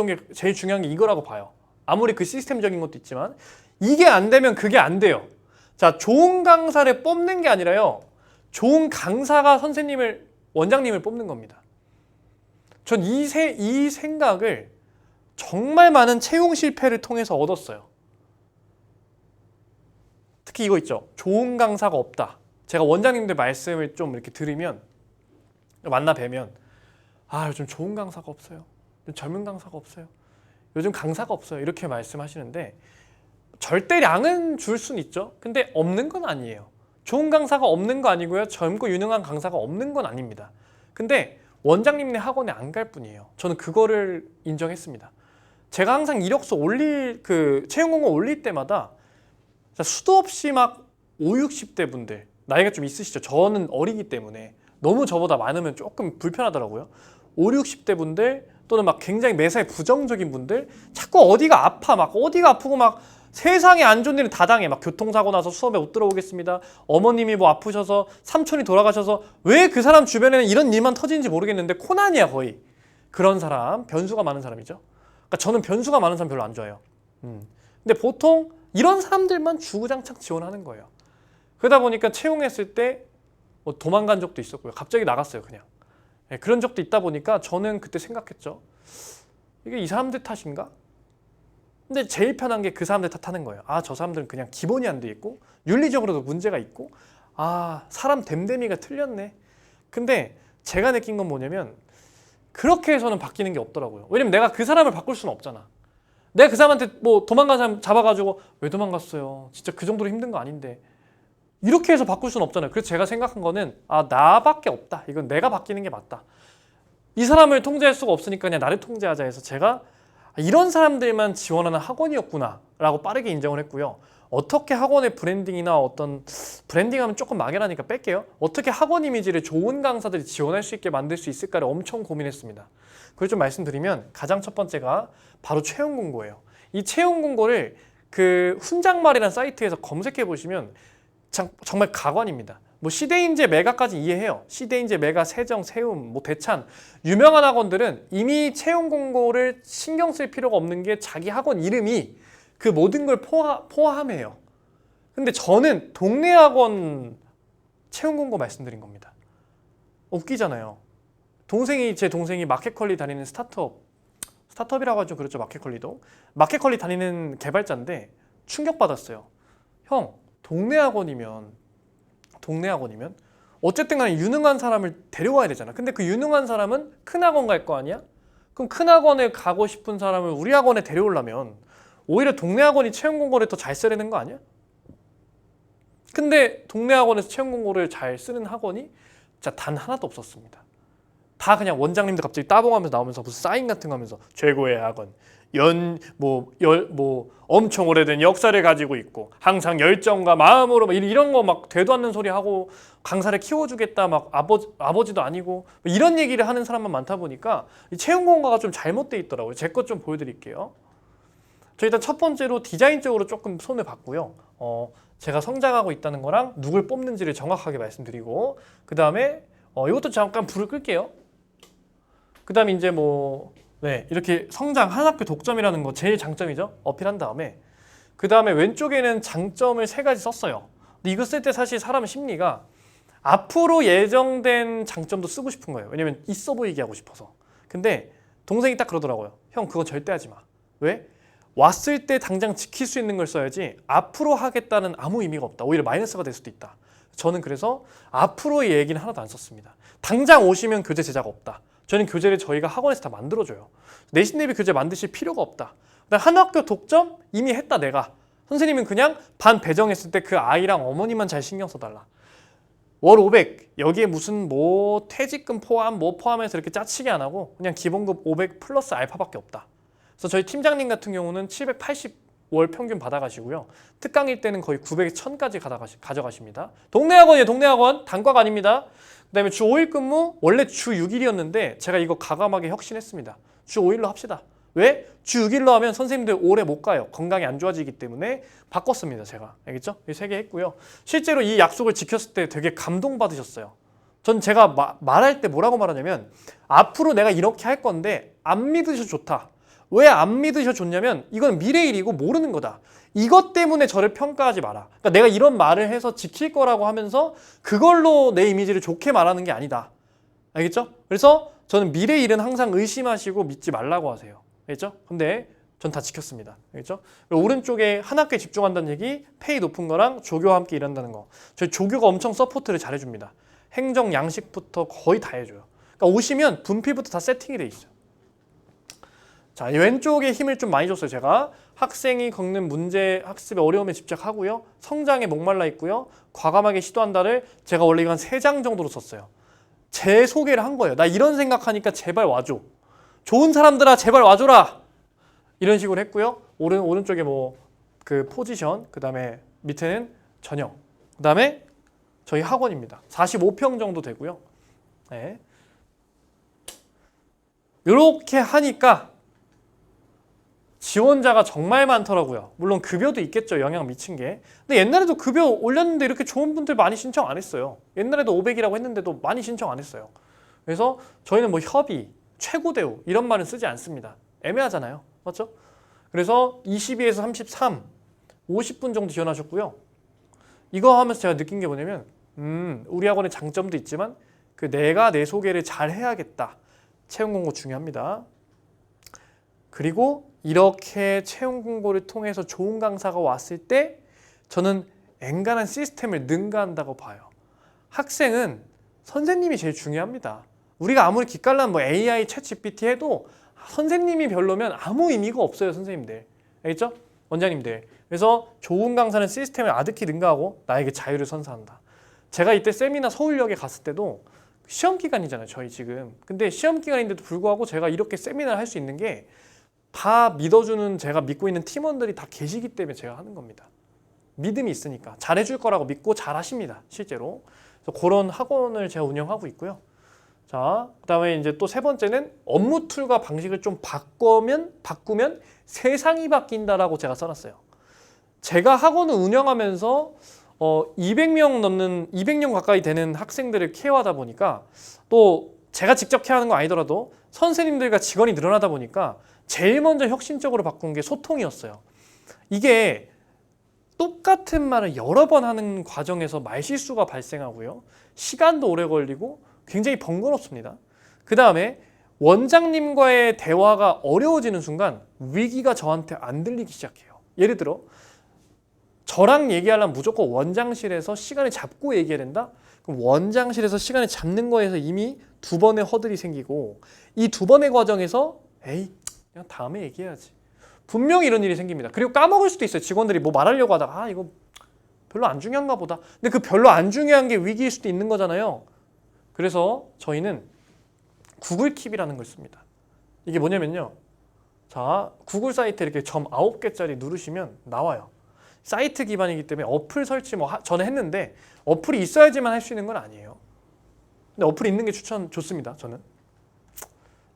중요한 게 이거라고 봐요. 아무리 그 시스템적인 것도 있지만 이게 안 되면 그게 안 돼요. 자, 좋은 강사를 뽑는 게 아니라요. 좋은 강사가 원장님을 뽑는 겁니다. 전 이 생각을 정말 많은 채용 실패를 통해서 얻었어요. 특히 이거 있죠. 좋은 강사가 없다. 제가 원장님들 말씀을 좀 이렇게 들으면 만나 뵈면 요즘 좋은 강사가 없어요. 요즘 젊은 강사가 없어요. 요즘 강사가 없어요. 이렇게 말씀하시는데 절대량은 줄 수는 있죠. 근데 없는 건 아니에요. 좋은 강사가 없는 거 아니고요. 젊고 유능한 강사가 없는 건 아닙니다. 근데 원장님네 학원에 안 갈 뿐이에요. 저는 그거를 인정했습니다. 제가 항상 이력서 채용 공고 올릴 때마다 수도 없이 막 50, 60대 분들 나이가 좀 있으시죠. 저는 어리기 때문에 너무 저보다 많으면 조금 불편하더라고요. 50, 60대 분들 또는 막 굉장히 매사에 부정적인 분들, 자꾸 어디가 아파, 막 어디가 아프고 막 세상에 안 좋은 일은 다 당해. 막 교통사고 나서 수업에 못 들어오겠습니다. 어머님이 뭐 아프셔서 삼촌이 돌아가셔서 왜 그 사람 주변에는 이런 일만 터지는지 모르겠는데 코난이야 거의. 그런 사람, 변수가 많은 사람이죠. 그러니까 저는 변수가 많은 사람 별로 안 좋아해요. 근데 보통 이런 사람들만 주구장창 지원하는 거예요. 그러다 보니까 채용했을 때 뭐 도망간 적도 있었고요. 갑자기 나갔어요, 그냥. 네, 그런 적도 있다 보니까 저는 그때 생각했죠. 이게 이 사람들 탓인가? 근데 제일 편한 게 그 사람들 탓하는 거예요. 아, 저 사람들은 그냥 기본이 안 돼 있고 윤리적으로도 문제가 있고 아, 사람 됨됨이가 틀렸네. 근데 제가 느낀 건 뭐냐면 그렇게 해서는 바뀌는 게 없더라고요. 왜냐면 내가 그 사람을 바꿀 수는 없잖아. 내가 그 사람한테 뭐 도망간 사람 잡아가지고 왜 도망갔어요? 진짜 그 정도로 힘든 거 아닌데. 이렇게 해서 바꿀 수는 없잖아요. 그래서 제가 생각한 거는 아, 나밖에 없다. 이건 내가 바뀌는 게 맞다. 이 사람을 통제할 수가 없으니까 그냥 나를 통제하자 해서 제가 이런 사람들만 지원하는 학원이었구나 라고 빠르게 인정을 했고요. 어떻게 학원의 브랜딩이나 어떤 브랜딩하면 조금 막연하니까 뺄게요. 어떻게 학원 이미지를 좋은 강사들이 지원할 수 있게 만들 수 있을까를 엄청 고민했습니다. 그걸 좀 말씀드리면 가장 첫 번째가 바로 채용 공고예요. 이 채용 공고를 그 훈장말이라는 사이트에서 검색해 보시면 정말 가관입니다. 뭐 시대인재 메가까지 이해해요. 시대인재 메가, 세정, 세움, 뭐 대찬 유명한 학원들은 이미 채용 공고를 신경 쓸 필요가 없는 게 자기 학원 이름이 그 모든 걸 포함해요. 근데 저는 동네 학원 채용 공고 말씀드린 겁니다. 웃기잖아요. 제 동생이 마켓컬리 다니는 스타트업이라고 하죠. 그렇죠. 마켓컬리 다니는 개발자인데 충격받았어요. 형, 동네 학원이면 어쨌든 간에 유능한 사람을 데려와야 되잖아. 근데 그 유능한 사람은 큰 학원 갈 거 아니야? 그럼 큰 학원에 가고 싶은 사람을 우리 학원에 데려오려면 오히려 동네 학원이 채용 공고를 더 잘 써야 되는 거 아니야? 근데 동네 학원에서 채용 공고를 잘 쓰는 학원이 진짜 단 하나도 없었습니다. 다 그냥 원장님들 갑자기 따봉하면서 나오면서 무슨 사인 같은 거 하면서 최고의 학원, 엄청 오래된 역사를 가지고 있고 항상 열정과 마음으로 막 이런 거 막 되도 않는 소리 하고 강사를 키워주겠다 막 아버지도 아니고 이런 얘기를 하는 사람만 많다 보니까 이 채용 공고가 좀 잘못돼 있더라고요. 제 것 좀 보여드릴게요. 저 일단 첫 번째로 디자인적으로 조금 손을 봤고요. 제가 성장하고 있다는 거랑 누굴 뽑는지를 정확하게 말씀드리고 그 다음에 이것도 잠깐 불을 끌게요. 그 다음에 이제 이렇게 성장 한 학교 독점이라는 거 제일 장점이죠. 어필한 다음에 그 다음에 왼쪽에는 장점을 3가지 썼어요. 근데 이거 쓸 때 사실 사람 심리가 앞으로 예정된 장점도 쓰고 싶은 거예요. 왜냐면 있어 보이게 하고 싶어서. 근데 동생이 딱 그러더라고요. 형 그거 절대 하지 마. 왜? 왔을 때 당장 지킬 수 있는 걸 써야지 앞으로 하겠다는 아무 의미가 없다. 오히려 마이너스가 될 수도 있다. 저는 그래서 앞으로의 얘기는 하나도 안 썼습니다. 당장 오시면 교재 제작 없다. 저는 교재를 저희가 학원에서 다 만들어줘요. 내신 대비 교재 만드실 필요가 없다. 한 학교 독점 이미 했다 내가. 선생님은 그냥 반 배정했을 때 그 아이랑 어머니만 잘 신경 써달라. 월 500 여기에 무슨 퇴직금 포함해서 이렇게 짜치게 안 하고 그냥 기본급 500 플러스 알파밖에 없다. 그래서 저희 팀장님 같은 경우는 780 월 평균 받아가시고요. 특강일 때는 거의 900에 1000까지 가져가십니다. 동네 학원이에요. 동네 학원. 단과가 아닙니다. 그 다음에 주 5일 근무 원래 주 6일이었는데 제가 이거 과감하게 혁신했습니다. 주 5일로 합시다. 왜? 주 6일로 하면 선생님들 오래 못 가요. 건강이 안 좋아지기 때문에 바꿨습니다. 제가. 알겠죠? 이 3개 했고요. 실제로 이 약속을 지켰을 때 되게 감동받으셨어요. 전 제가 말할 때 뭐라고 말하냐면 앞으로 내가 이렇게 할 건데 안 믿으셔도 좋다. 왜 안 믿으셔 줬냐면 이건 미래 일이고 모르는 거다. 이것 때문에 저를 평가하지 마라. 그러니까 내가 이런 말을 해서 지킬 거라고 하면서 그걸로 내 이미지를 좋게 말하는 게 아니다. 알겠죠? 그래서 저는 미래 일은 항상 의심하시고 믿지 말라고 하세요. 알겠죠? 근데 전 다 지켰습니다. 알겠죠? 오른쪽에 한 학기에 집중한다는 얘기, 페이 높은 거랑 조교와 함께 일한다는 거. 저희 조교가 엄청 서포트를 잘해줍니다. 행정, 양식부터 거의 다 해줘요. 그러니까 오시면 분필부터 다 세팅이 돼 있어요. 자, 이 왼쪽에 힘을 좀 많이 줬어요. 제가 학생이 겪는 문제, 학습의 어려움에 집착하고요. 성장에 목말라 있고요. 과감하게 시도한다를 제가 원래 이거 한 3장 정도로 썼어요. 제 소개를 한 거예요. 나 이런 생각하니까 제발 와줘. 좋은 사람들아 제발 와줘라. 이런 식으로 했고요. 오른쪽에 그 포지션, 그 다음에 밑에는 전형, 그 다음에 저희 학원입니다. 45평 정도 되고요. 네. 이렇게 하니까 지원자가 정말 많더라고요. 물론 급여도 있겠죠. 영향 미친 게. 근데 옛날에도 급여 올렸는데 이렇게 좋은 분들 많이 신청 안 했어요. 옛날에도 500이라고 했는데도 많이 신청 안 했어요. 그래서 저희는 뭐 협의, 최고 대우 이런 말은 쓰지 않습니다. 애매하잖아요. 맞죠? 그래서 22에서 33, 50분 정도 지원하셨고요. 이거 하면서 제가 느낀 게 뭐냐면 우리 학원의 장점도 있지만 그 내가 내 소개를 잘 해야겠다. 채용 공고 중요합니다. 그리고 이렇게 채용 공고를 통해서 좋은 강사가 왔을 때 저는 엔간한 시스템을 능가한다고 봐요. 학생은 선생님이 제일 중요합니다. 우리가 아무리 기깔난 뭐 AI, 챗GPT 해도 선생님이 별로면 아무 의미가 없어요. 선생님들. 알겠죠? 원장님들. 그래서 좋은 강사는 시스템을 아득히 능가하고 나에게 자유를 선사한다. 제가 이때 세미나 서울역에 갔을 때도 시험 기간이잖아요. 저희 지금. 근데 시험 기간인데도 불구하고 제가 이렇게 세미나를 할 수 있는 게 다 믿어주는 제가 믿고 있는 팀원들이 다 계시기 때문에 제가 하는 겁니다. 믿음이 있으니까 잘해줄 거라고 믿고 잘하십니다. 실제로. 그래서 그런 학원을 제가 운영하고 있고요. 자, 그다음에 이제 또 세 번째는 업무 툴과 방식을 좀 바꾸면 세상이 바뀐다라고 제가 써놨어요. 제가 학원을 운영하면서 200명 가까이 되는 학생들을 케어하다 보니까 또 제가 직접 케어하는 건 아니더라도 선생님들과 직원이 늘어나다 보니까 제일 먼저 혁신적으로 바꾼 게 소통이었어요. 이게 똑같은 말을 여러 번 하는 과정에서 말실수가 발생하고요. 시간도 오래 걸리고 굉장히 번거롭습니다. 그 다음에 원장님과의 대화가 어려워지는 순간 위기가 저한테 안 들리기 시작해요. 예를 들어 저랑 얘기하려면 무조건 원장실에서 시간을 잡고 얘기해야 된다? 그럼 원장실에서 시간을 잡는 거에서 이미 두 번의 허들이 생기고 이 두 번의 과정에서 에이 그냥 다음에 얘기해야지. 분명히 이런 일이 생깁니다. 그리고 까먹을 수도 있어요. 직원들이 뭐 말하려고 하다가 이거 별로 안 중요한가 보다. 근데 그 별로 안 중요한 게 위기일 수도 있는 거잖아요. 그래서 저희는 구글 킵이라는 걸 씁니다. 이게 뭐냐면요. 자, 구글 사이트에 이렇게 점 9개짜리 누르시면 나와요. 사이트 기반이기 때문에 어플 설치 저는 했는데 어플이 있어야지만 할 수 있는 건 아니에요. 근데 어플이 있는 게 좋습니다. 저는.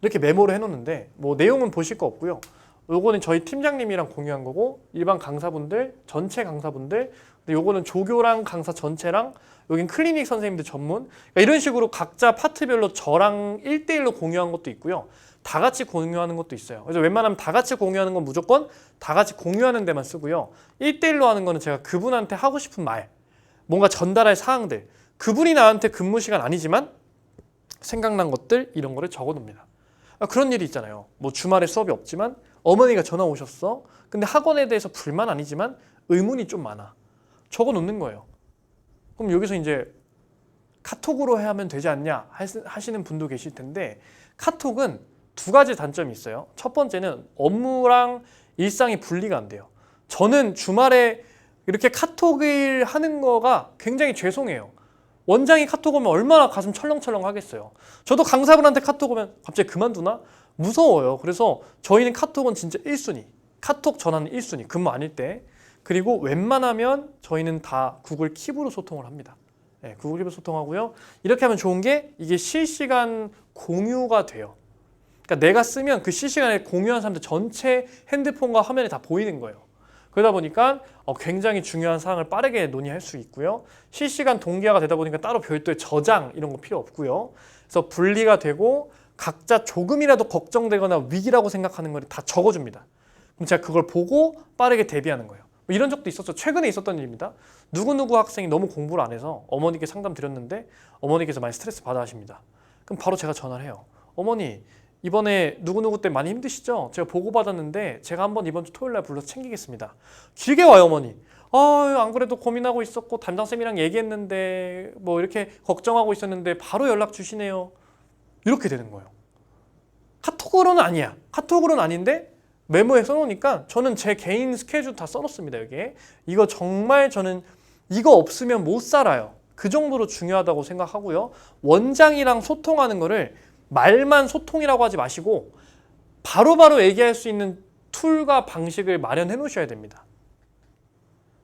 이렇게 메모를 해놓는데 뭐 내용은 보실 거 없고요. 요거는 저희 팀장님이랑 공유한 거고 일반 강사분들, 전체 강사분들 근데 요거는 조교랑 강사 전체랑 여긴 클리닉 선생님들 전문 그러니까 이런 식으로 각자 파트별로 저랑 1대1로 공유한 것도 있고요. 다 같이 공유하는 것도 있어요. 그래서 웬만하면 다 같이 공유하는 건 무조건 다 같이 공유하는 데만 쓰고요. 1대1로 하는 거는 제가 그분한테 하고 싶은 말 뭔가 전달할 사항들 그분이 나한테 근무 시간 아니지만 생각난 것들 이런 거를 적어 놉니다. 그런 일이 있잖아요. 뭐 주말에 수업이 없지만 어머니가 전화 오셨어. 근데 학원에 대해서 불만 아니지만 의문이 좀 많아. 적어 놓는 거예요. 그럼 여기서 이제 카톡으로 해야 하면 되지 않냐 하시는 분도 계실 텐데 카톡은 두 가지 단점이 있어요. 첫 번째는 업무랑 일상이 분리가 안 돼요. 저는 주말에 이렇게 카톡을 하는 거가 굉장히 죄송해요. 원장이 카톡 오면 얼마나 가슴 철렁철렁 하겠어요. 저도 강사분한테 카톡 오면 갑자기 그만두나? 무서워요. 그래서 저희는 카톡은 진짜 1순위. 카톡 전화는 1순위. 근무 아닐 때. 그리고 웬만하면 저희는 다 구글 킵으로 소통을 합니다. 네, 구글 킵으로 소통하고요. 이렇게 하면 좋은 게 이게 실시간 공유가 돼요. 그러니까 내가 쓰면 그 실시간에 공유한 사람들 전체 핸드폰과 화면에 다 보이는 거예요. 그러다 보니까 굉장히 중요한 사항을 빠르게 논의할 수 있고요. 실시간 동기화가 되다 보니까 따로 별도의 저장 이런 거 필요 없고요. 그래서 분리가 되고 각자 조금이라도 걱정되거나 위기라고 생각하는 걸 다 적어줍니다. 그럼 제가 그걸 보고 빠르게 대비하는 거예요. 뭐 이런 적도 있었죠. 최근에 있었던 일입니다. 누구누구 학생이 너무 공부를 안 해서 어머니께 상담 드렸는데 어머니께서 많이 스트레스 받아 하십니다. 그럼 바로 제가 전화를 해요. 어머니 이번에 누구누구 때 많이 힘드시죠? 제가 보고받았는데 제가 한번 이번 주 토요일 날 불러서 챙기겠습니다. 길게 와요 어머니. 안 그래도 고민하고 있었고 담당쌤이랑 얘기했는데 뭐 이렇게 걱정하고 있었는데 바로 연락 주시네요. 이렇게 되는 거예요. 카톡으로는 아니야. 카톡으로는 아닌데 메모에 써놓으니까 저는 제 개인 스케줄 다 써놓습니다. 여기에. 이거 정말 저는 이거 없으면 못 살아요. 그 정도로 중요하다고 생각하고요. 원장이랑 소통하는 거를 말만 소통이라고 하지 마시고 바로바로 얘기할 수 있는 툴과 방식을 마련해 놓으셔야 됩니다.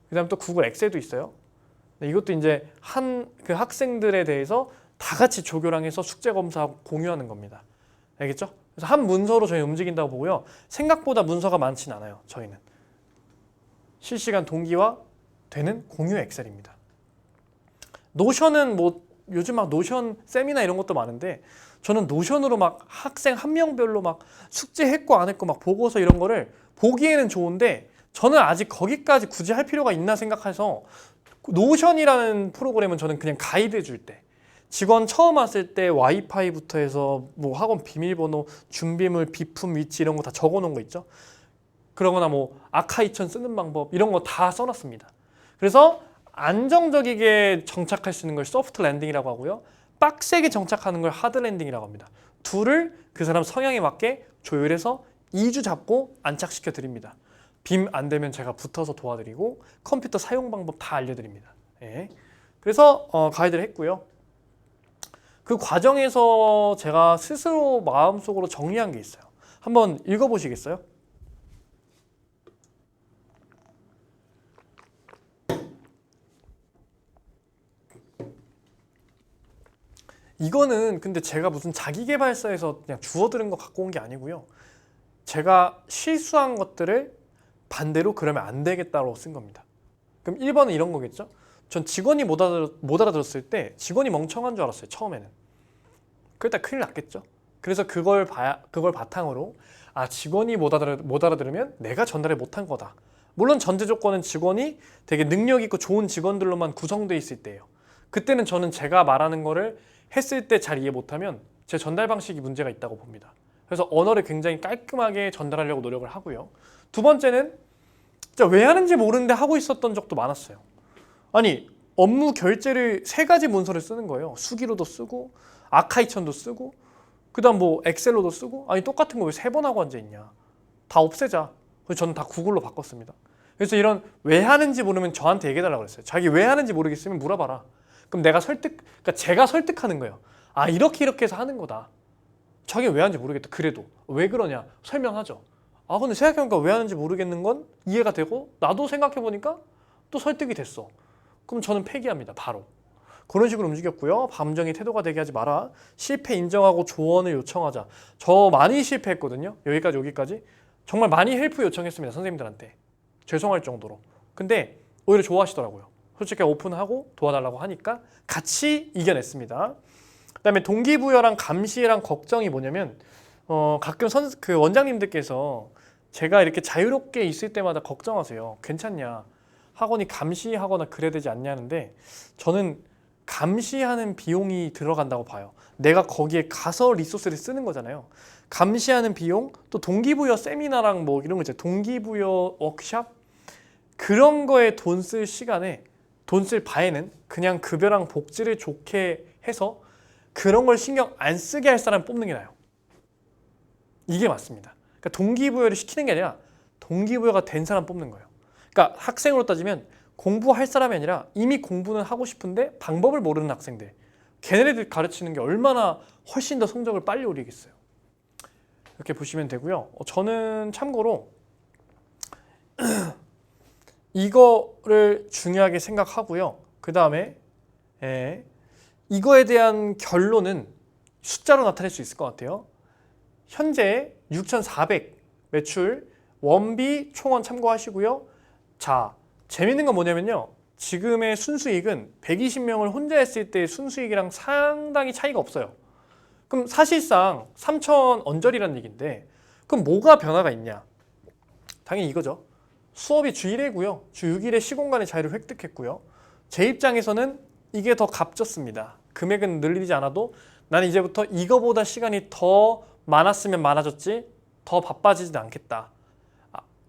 그 다음 또 구글 엑셀도 있어요. 이것도 이제 그 학생들에 대해서 다 같이 조교랑 해서 숙제 검사하고 공유하는 겁니다. 알겠죠? 그래서 한 문서로 저희 움직인다고 보고요. 생각보다 문서가 많진 않아요. 저희는 실시간 동기화 되는 공유 엑셀입니다. 노션은 뭐 요즘 막 노션 세미나 이런 것도 많은데 저는 노션으로 막 학생 한 명별로 막 숙제 했고 안 했고 막 보고서 이런 거를 보기에는 좋은데 저는 아직 거기까지 굳이 할 필요가 있나 생각해서 노션이라는 프로그램은 저는 그냥 가이드 줄 때 직원 처음 왔을 때 와이파이부터 해서 뭐 학원 비밀번호, 준비물, 비품 위치 이런 거 다 적어 놓은 거 있죠. 그러거나 뭐 아카이천 쓰는 방법 이런 거 다 써놨습니다. 그래서 안정적이게 정착할 수 있는 걸 소프트 랜딩이라고 하고요. 빡세게 정착하는 걸 하드 랜딩이라고 합니다. 둘을 그 사람 성향에 맞게 조율해서 2주 잡고 안착시켜 드립니다. 빔 안 되면 제가 붙어서 도와드리고 컴퓨터 사용 방법 다 알려드립니다. 예. 그래서 가이드를 했고요. 그 과정에서 제가 스스로 마음속으로 정리한 게 있어요. 한번 읽어보시겠어요? 이거는 근데 제가 무슨 자기계발서에서 그냥 주워들은 거 갖고 온 게 아니고요. 제가 실수한 것들을 반대로 그러면 안 되겠다고 쓴 겁니다. 그럼 1번은 이런 거겠죠? 전 직원이 못 알아들었을 때 직원이 멍청한 줄 알았어요. 처음에는. 그러다 큰일 났겠죠? 그래서 그걸 바탕으로 직원이 못 알아들으면 내가 전달을 못한 거다. 물론 전제 조건은 직원이 되게 능력 있고 좋은 직원들로만 구성되어 있을 때예요. 그때는 저는 제가 말하는 거를 했을 때 잘 이해 못하면 제 전달 방식이 문제가 있다고 봅니다. 그래서 언어를 굉장히 깔끔하게 전달하려고 노력을 하고요. 두 번째는 진짜 왜 하는지 모르는데 하고 있었던 적도 많았어요. 아니 업무 결제를 3가지 문서를 쓰는 거예요. 수기로도 쓰고 아카이천도 쓰고 그다음 뭐 엑셀로도 쓰고 아니 똑같은 거 왜 3번 하고 앉아있냐. 다 없애자. 그래서 저는 다 구글로 바꿨습니다. 그래서 이런 왜 하는지 모르면 저한테 얘기해달라고 그랬어요. 자기 왜 하는지 모르겠으면 물어봐라. 그럼 그러니까 제가 설득하는 거예요. 이렇게 해서 하는 거다. 자기가 왜 하는지 모르겠다. 그래도 왜 그러냐 설명하죠. 근데 생각해보니까 왜 하는지 모르겠는 건 이해가 되고 나도 생각해보니까 또 설득이 됐어. 그럼 저는 폐기합니다. 바로. 그런 식으로 움직였고요. 밤정이 태도가 되게 하지 마라. 실패 인정하고 조언을 요청하자. 저 많이 실패했거든요. 여기까지. 정말 많이 헬프 요청했습니다. 선생님들한테. 죄송할 정도로. 근데 오히려 좋아하시더라고요. 솔직히 오픈하고 도와달라고 하니까 같이 이겨냈습니다. 그다음에 동기부여랑 감시랑 걱정이 뭐냐면 가끔 그 원장님들께서 제가 이렇게 자유롭게 있을 때마다 걱정하세요. 괜찮냐? 학원이 감시하거나 그래야 되지 않냐는데 저는 감시하는 비용이 들어간다고 봐요. 내가 거기에 가서 리소스를 쓰는 거잖아요. 감시하는 비용, 또 동기부여 세미나랑 뭐 이런 거 있잖아요. 동기부여 워크샵? 그런 거에 돈 쓸 시간에 돈 쓸 바에는 그냥 급여랑 복지를 좋게 해서 그런 걸 신경 안 쓰게 할 사람 뽑는 게 나아요. 이게 맞습니다. 그러니까 동기부여를 시키는 게 아니라 동기부여가 된 사람 뽑는 거예요. 그러니까 학생으로 따지면 공부할 사람이 아니라 이미 공부는 하고 싶은데 방법을 모르는 학생들. 걔네들 가르치는 게 얼마나 훨씬 더 성적을 빨리 올리겠어요. 이렇게 보시면 되고요. 저는 참고로 이거를 중요하게 생각하고요. 그 다음에 이거에 대한 결론은 숫자로 나타낼 수 있을 것 같아요. 현재 6,400 매출 원비 총원 참고하시고요. 자, 재밌는 건 뭐냐면요. 지금의 순수익은 120명을 혼자 했을 때의 순수익이랑 상당히 차이가 없어요. 그럼 사실상 3,000 언저리라는 얘기인데 그럼 뭐가 변화가 있냐? 당연히 이거죠. 수업이 주 1회고요. 주 6일에 시공간의 자유를 획득했고요. 제 입장에서는 이게 더 값졌습니다. 금액은 늘리지 않아도 나는 이제부터 이거보다 시간이 더 많았으면 많아졌지 더 바빠지진 않겠다.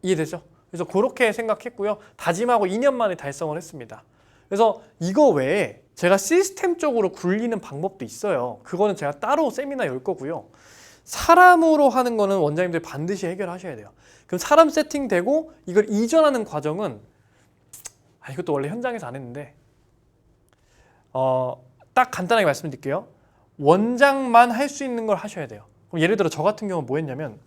이해되죠? 그래서 그렇게 생각했고요. 다짐하고 2년 만에 달성을 했습니다. 그래서 이거 외에 제가 시스템적으로 굴리는 방법도 있어요. 그거는 제가 따로 세미나 열 거고요. 사람으로 하는 거는 원장님들 반드시 해결하셔야 돼요. 그럼 사람 세팅되고 이걸 이전하는 과정은 이것도 원래 현장에서 안 했는데 딱 간단하게 말씀드릴게요. 원장만 할 수 있는 걸 하셔야 돼요. 그럼 예를 들어 저 같은 경우는 뭐 했냐면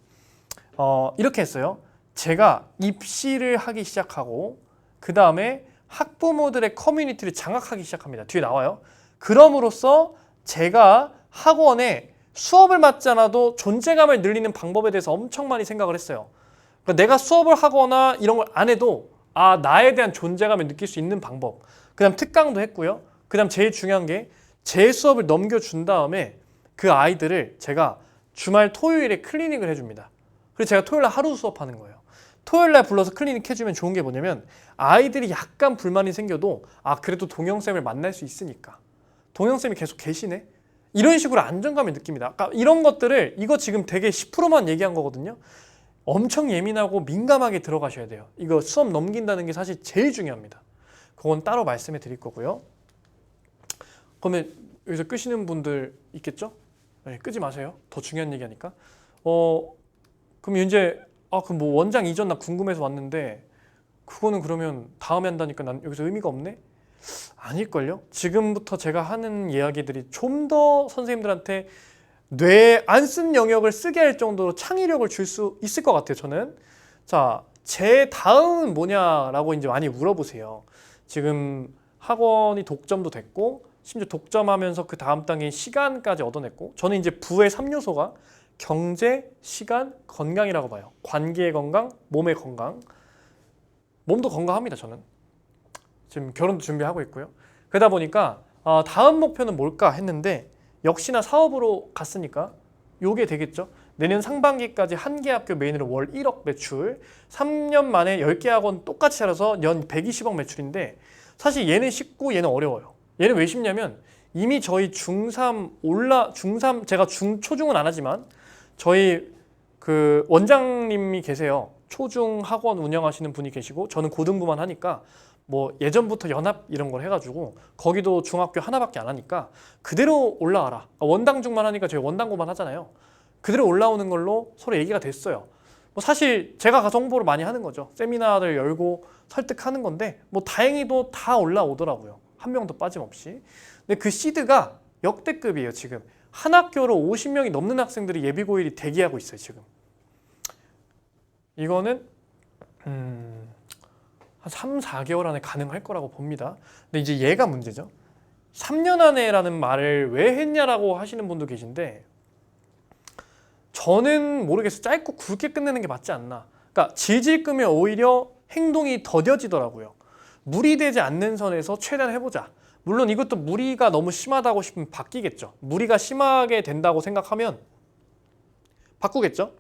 이렇게 했어요. 제가 입시를 하기 시작하고 그 다음에 학부모들의 커뮤니티를 장악하기 시작합니다. 뒤에 나와요. 그럼으로써 제가 학원에 수업을 맞지 않아도 존재감을 늘리는 방법에 대해서 엄청 많이 생각을 했어요. 그러니까 내가 수업을 하거나 이런 걸 안 해도 나에 대한 존재감을 느낄 수 있는 방법. 그 다음 특강도 했고요. 그 다음 제일 중요한 게 제 수업을 넘겨준 다음에 그 아이들을 제가 주말 토요일에 클리닉을 해줍니다. 그래서 제가 토요일날 하루 수업하는 거예요. 토요일날 불러서 클리닉 해주면 좋은 게 뭐냐면 아이들이 약간 불만이 생겨도 그래도 동영쌤을 만날 수 있으니까 동영쌤이 계속 계시네? 이런 식으로 안정감을 느낍니다. 이런 것들을 이거 지금 되게 10%만 얘기한 거거든요. 엄청 예민하고 민감하게 들어가셔야 돼요. 이거 수업 넘긴다는 게 사실 제일 중요합니다. 그건 따로 말씀해 드릴 거고요. 그러면 여기서 끄시는 분들 있겠죠? 네, 끄지 마세요. 더 중요한 얘기하니까. 그럼 이제 그럼 뭐 원장 이전 나 궁금해서 왔는데 그거는 그러면 다음에 한다니까 난 여기서 의미가 없네? 아닐걸요? 지금부터 제가 하는 이야기들이 좀 더 선생님들한테 뇌 안 쓴 영역을 쓰게 할 정도로 창의력을 줄 수 있을 것 같아요, 저는. 자, 제 다음은 뭐냐라고 이제 많이 물어보세요. 지금 학원이 독점도 됐고, 심지어 독점하면서 그 다음 단계인 시간까지 얻어냈고, 저는 이제 부의 3요소가 경제, 시간, 건강이라고 봐요. 관계의 건강, 몸의 건강. 몸도 건강합니다, 저는. 지금 결혼도 준비하고 있고요. 그러다 보니까 다음 목표는 뭘까 했는데 역시나 사업으로 갔으니까 요게 되겠죠. 내년 상반기까지 한 개 학교 메인으로 월 1억 매출, 3년 만에 10개 학원 똑같이 차려서 연 120억 매출인데 사실 얘는 쉽고 얘는 어려워요. 얘는 왜 쉽냐면 이미 저희 중3 제가 초중은 안 하지만 저희 그 원장님이 계세요. 초중 학원 운영하시는 분이 계시고 저는 고등부만 하니까 뭐 예전부터 연합 이런 걸 해가지고 거기도 중학교 하나밖에 안 하니까 그대로 올라와라. 원당중만 하니까 저희 원당고만 하잖아요. 그대로 올라오는 걸로 서로 얘기가 됐어요. 뭐 사실 제가 가서 홍보를 많이 하는 거죠. 세미나를 열고 설득하는 건데 뭐 다행히도 다 올라오더라고요. 한 명도 빠짐없이. 근데 그 시드가 역대급이에요. 지금 한 학교로 50명이 넘는 학생들이 예비고일이 대기하고 있어요. 지금 이거는 한 3, 4개월 안에 가능할 거라고 봅니다. 근데 이제 얘가 문제죠. 3년 안에라는 말을 왜 했냐라고 하시는 분도 계신데 저는 모르겠어요. 짧고 굵게 끝내는 게 맞지 않나. 그러니까 질질 끄면 오히려 행동이 더뎌지더라고요. 무리되지 않는 선에서 최대한 해보자. 물론 이것도 무리가 너무 심하다고 싶으면 바뀌겠죠. 무리가 심하게 된다고 생각하면 바꾸겠죠.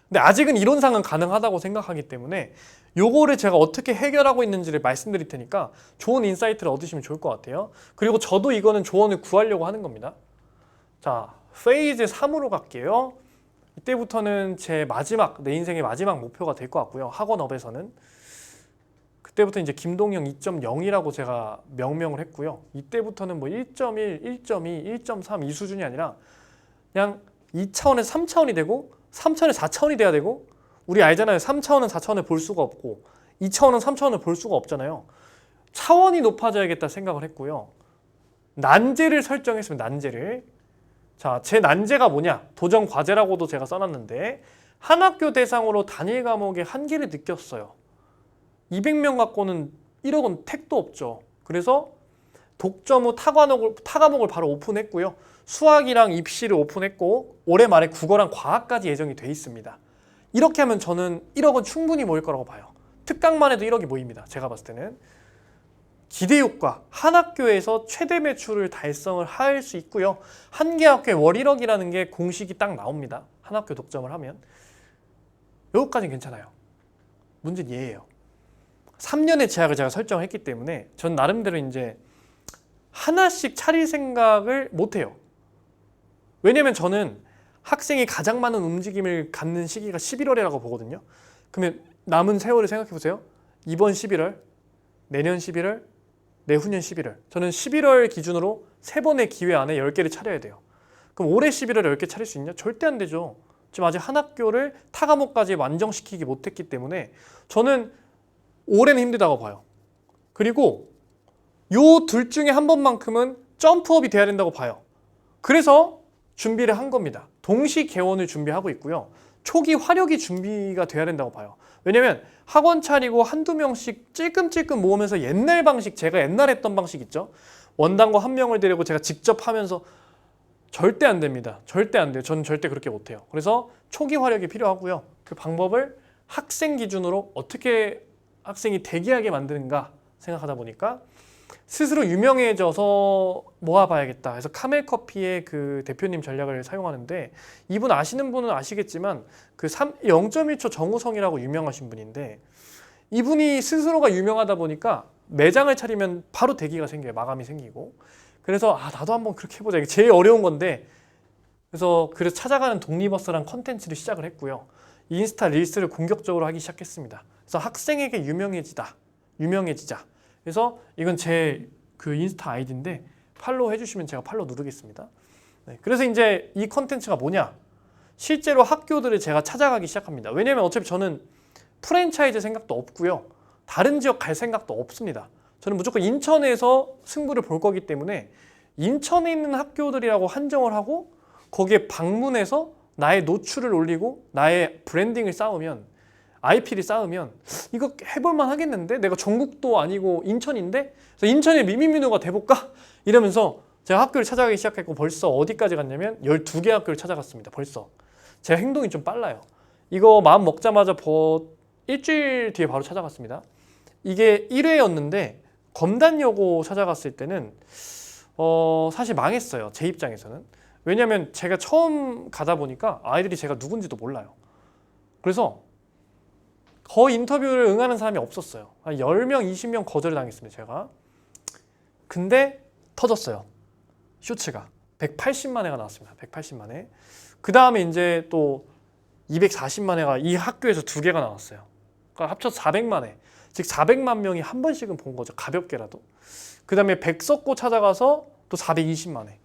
근데 아직은 이론상은 가능하다고 생각하기 때문에 요거를 제가 어떻게 해결하고 있는지를 말씀드릴 테니까 좋은 인사이트를 얻으시면 좋을 것 같아요. 그리고 저도 이거는 조언을 구하려고 하는 겁니다. 자, 페이즈 3으로 갈게요. 이때부터는 내 인생의 마지막 목표가 될 것 같고요. 학원업에서는. 그때부터 이제 김동영 2.0이라고 제가 명명을 했고요. 이때부터는 뭐 1.1, 1.2, 1.3 이 수준이 아니라 그냥 2차원에서 3차원이 되고 3차원에서 4차원이 돼야 되고 우리 알잖아요. 3차원은 4차원을 볼 수가 없고 2차원은 3차원을 볼 수가 없잖아요. 차원이 높아져야겠다 생각을 했고요. 난제를 설정했습니다. 난제를. 자, 제 난제가 뭐냐? 도전 과제라고도 제가 써놨는데 한 학교 대상으로 단일 과목의 한계를 느꼈어요. 200명 갖고는 1억은 택도 없죠. 그래서 독점 후 타과목을 바로 오픈했고요. 수학이랑 입시를 오픈했고 올해 말에 국어랑 과학까지 예정이 돼 있습니다. 이렇게 하면 저는 1억은 충분히 모일 거라고 봐요. 특강만 해도 1억이 모입니다. 제가 봤을 때는. 기대효과, 한 학교에서 최대 매출을 달성을 할 수 있고요. 한 개 학교에 월 1억이라는 게 공식이 딱 나옵니다. 한 학교 독점을 하면. 여기까지는 괜찮아요. 문제는 얘예요. 3년의 제약을 제가 설정했기 때문에 전 나름대로 이제 하나씩 차릴 생각을 못해요. 왜냐면 저는 학생이 가장 많은 움직임을 갖는 시기가 11월이라고 보거든요. 그러면 남은 세월을 생각해 보세요. 이번 11월, 내년 11월, 내후년 11월. 저는 11월 기준으로 3번의 기회 안에 10개를 차려야 돼요. 그럼 올해 11월에 10개 차릴 수 있냐? 절대 안 되죠. 지금 아직 한 학교를 타과목까지 완정시키지 못했기 때문에 저는 올해는 힘들다고 봐요. 그리고 요 둘 중에 한 번만큼은 점프업이 돼야 된다고 봐요. 그래서 준비를 한 겁니다. 동시 개원을 준비하고 있고요. 초기 화력이 준비가 돼야 된다고 봐요. 왜냐면 학원 차리고 한두 명씩 찔끔찔끔 모으면서 옛날 방식, 제가 옛날 했던 방식 있죠. 원당고 한 명을 데리고 제가 직접 하면서 절대 안 됩니다. 절대 안 돼요. 저는 절대 그렇게 못해요. 그래서 초기 화력이 필요하고요. 그 방법을 학생 기준으로 어떻게 학생이 대기하게 만드는가 생각하다 보니까 스스로 유명해져서 모아봐야겠다 해서 카멜커피의 그 대표님 전략을 사용하는데, 이분 아시는 분은 아시겠지만 그 0.1초 정우성이라고 유명하신 분인데, 이분이 스스로가 유명하다 보니까 매장을 차리면 바로 대기가 생겨요. 마감이 생기고. 그래서 나도 한번 그렇게 해보자. 이게 제일 어려운 건데, 그래서 찾아가는 독립버스랑 컨텐츠를 시작을 했고요. 인스타 릴스를 공격적으로 하기 시작했습니다. 그래서 학생에게 유명해지자. 그래서 이건 제 그 인스타 아이디인데 팔로우 해주시면 제가 팔로우 누르겠습니다. 네, 그래서 이제 이 컨텐츠가 뭐냐? 실제로 학교들을 제가 찾아가기 시작합니다. 왜냐면 어차피 저는 프랜차이즈 생각도 없고요. 다른 지역 갈 생각도 없습니다. 저는 무조건 인천에서 승부를 볼 거기 때문에 인천에 있는 학교들이라고 한정을 하고 거기에 방문해서 나의 노출을 올리고 나의 브랜딩을 쌓으면, IP를 쌓으면 이거 해볼만 하겠는데? 내가 전국도 아니고 인천인데? 그래서 인천의 미미민우가 돼볼까? 이러면서 제가 학교를 찾아가기 시작했고, 벌써 어디까지 갔냐면 12개 학교를 찾아갔습니다. 벌써. 제가 행동이 좀 빨라요. 이거 마음 먹자마자 일주일 뒤에 바로 찾아갔습니다. 이게 1회였는데 검단여고 찾아갔을 때는 사실 망했어요. 제 입장에서는. 왜냐면 제가 처음 가다 보니까 아이들이 제가 누군지도 몰라요. 그래서 거의 인터뷰를 응하는 사람이 없었어요. 한 10명, 20명 거절을 당했습니다. 제가. 근데 터졌어요. 쇼츠가 180만 회가 나왔습니다. 180만 회. 그 다음에 이제 또 240만 회가 이 학교에서 2개가 나왔어요. 그러니까 합쳐서 400만 회. 즉 400만 명이 한 번씩은 본 거죠. 가볍게라도. 그 다음에 백석고 찾아가서 또 420만 회.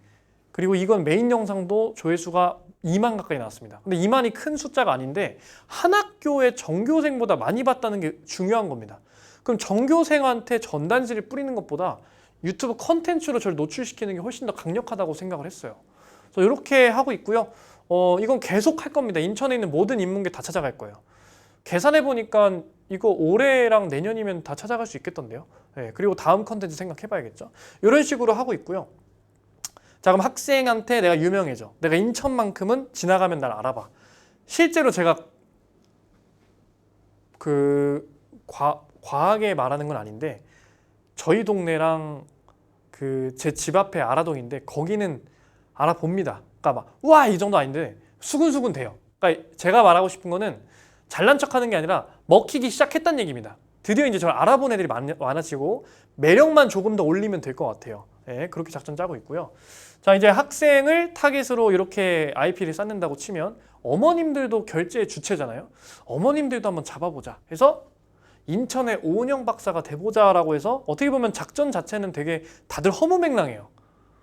그리고 이건 메인 영상도 조회수가 2만 가까이 나왔습니다. 근데 2만이 큰 숫자가 아닌데 한 학교의 전교생보다 많이 봤다는 게 중요한 겁니다. 그럼 전교생한테 전단지를 뿌리는 것보다 유튜브 컨텐츠로 저를 노출시키는 게 훨씬 더 강력하다고 생각을 했어요. 그래서 이렇게 하고 있고요. 이건 계속 할 겁니다. 인천에 있는 모든 인문계 다 찾아갈 거예요. 계산해 보니까 이거 올해랑 내년이면 다 찾아갈 수 있겠던데요. 네, 그리고 다음 컨텐츠 생각해 봐야겠죠. 이런 식으로 하고 있고요. 자, 그럼 학생한테 내가 유명해져. 내가 인천만큼은 지나가면 날 알아봐. 실제로 제가 과하게 말하는 건 아닌데, 저희 동네랑 제 집 앞에 아라동인데 거기는 알아봅니다. 그러니까 막 우와 이 정도 아닌데 수근수근 돼요. 그러니까 제가 말하고 싶은 거는 잘난 척하는 게 아니라 먹히기 시작했다는 얘기입니다. 드디어 이제 저를 알아본 애들이 많아지고 매력만 조금 더 올리면 될 것 같아요. 네, 그렇게 작전 짜고 있고요. 자, 이제 학생을 타겟으로 이렇게 IP를 쌓는다고 치면 어머님들도 결제의 주체잖아요. 어머님들도 한번 잡아보자 해서 인천의 오은영 박사가 돼보자라고 해서, 어떻게 보면 작전 자체는 되게 다들 허무맹랑해요.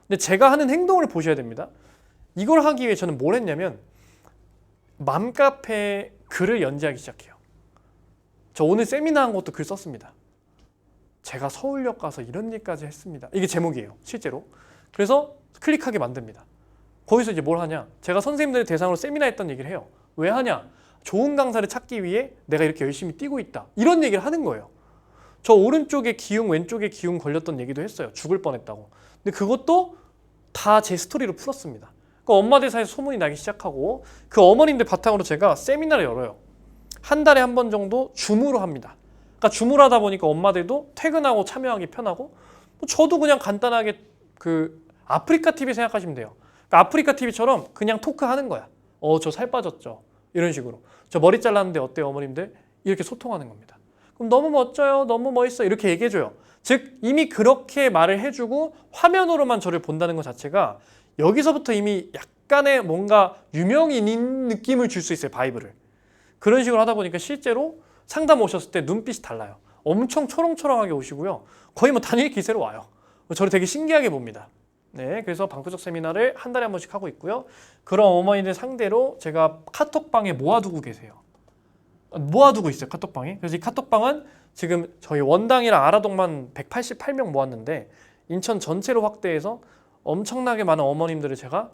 근데 제가 하는 행동을 보셔야 됩니다. 이걸 하기 위해 저는 뭘 했냐면 맘카페에 글을 연재하기 시작해요. 저 오늘 세미나 한 것도 글 썼습니다. 제가 서울역 가서 이런 일까지 했습니다. 이게 제목이에요. 실제로. 그래서 클릭하게 만듭니다. 거기서 이제 뭘 하냐? 제가 선생님들 대상으로 세미나 했던 얘기를 해요. 왜 하냐? 좋은 강사를 찾기 위해 내가 이렇게 열심히 뛰고 있다. 이런 얘기를 하는 거예요. 저 오른쪽에 기흉, 왼쪽에 기흉 걸렸던 얘기도 했어요. 죽을 뻔했다고. 근데 그것도 다 제 스토리로 풀었습니다. 그러니까 엄마들 사이에서 소문이 나기 시작하고, 그 어머님들 바탕으로 제가 세미나를 열어요. 한 달에 한 번 정도 줌으로 합니다. 그러니까 줌으로 하다 보니까 엄마들도 퇴근하고 참여하기 편하고, 저도 그냥 간단하게 아프리카 TV 생각하시면 돼요. 그러니까 아프리카 TV처럼 그냥 토크하는 거야. 저 살 빠졌죠. 이런 식으로. 저 머리 잘랐는데 어때요, 어머님들? 이렇게 소통하는 겁니다. 그럼 너무 멋져요, 너무 멋있어, 이렇게 얘기해줘요. 즉 이미 그렇게 말을 해주고 화면으로만 저를 본다는 것 자체가 여기서부터 이미 약간의 뭔가 유명인인 느낌을 줄 수 있어요. 바이브를. 그런 식으로 하다 보니까 실제로 상담 오셨을 때 눈빛이 달라요. 엄청 초롱초롱하게 오시고요. 거의 뭐 단일 기세로 와요. 저를 되게 신기하게 봅니다. 네, 그래서 방구석 세미나를 한 달에 한 번씩 하고 있고요. 그런 어머니들 상대로 제가 카톡방에 모아두고 있어요. 카톡방에. 그래서 이 카톡방은 지금 저희 원당이랑 아라동만 188명 모았는데 인천 전체로 확대해서 엄청나게 많은 어머님들을 제가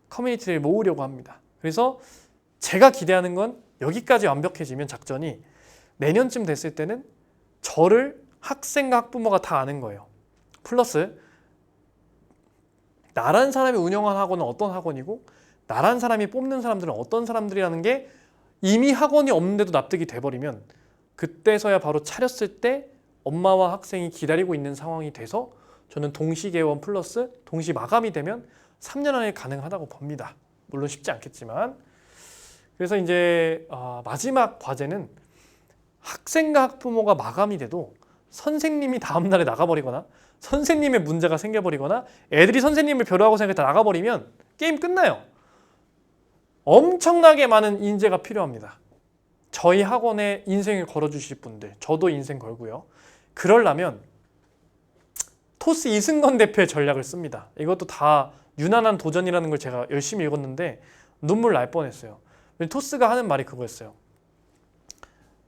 커뮤니티를 모으려고 합니다. 그래서 제가 기대하는 건 여기까지 완벽해지면 작전이 내년쯤 됐을 때는 저를 학생과 학부모가 다 아는 거예요. 플러스 나란 사람이 운영한 학원은 어떤 학원이고 나란 사람이 뽑는 사람들은 어떤 사람들이라는 게 이미 학원이 없는데도 납득이 돼버리면 그때서야 바로 차렸을 때 엄마와 학생이 기다리고 있는 상황이 돼서 저는 동시 개원 플러스 동시 마감이 되면 3년 안에 가능하다고 봅니다. 물론 쉽지 않겠지만. 그래서 이제 마지막 과제는 학생과 학부모가 마감이 돼도 선생님이 다음날에 나가버리거나 선생님의 문제가 생겨버리거나 애들이 선생님을 별로하고 생각해서 나가버리면 게임 끝나요. 엄청나게 많은 인재가 필요합니다. 저희 학원에 인생을 걸어주실 분들, 저도 인생 걸고요. 그러려면 토스 이승건 대표의 전략을 씁니다. 이것도 다 유난한 도전이라는 걸 제가 열심히 읽었는데 눈물 날 뻔했어요. 토스가 하는 말이 그거였어요.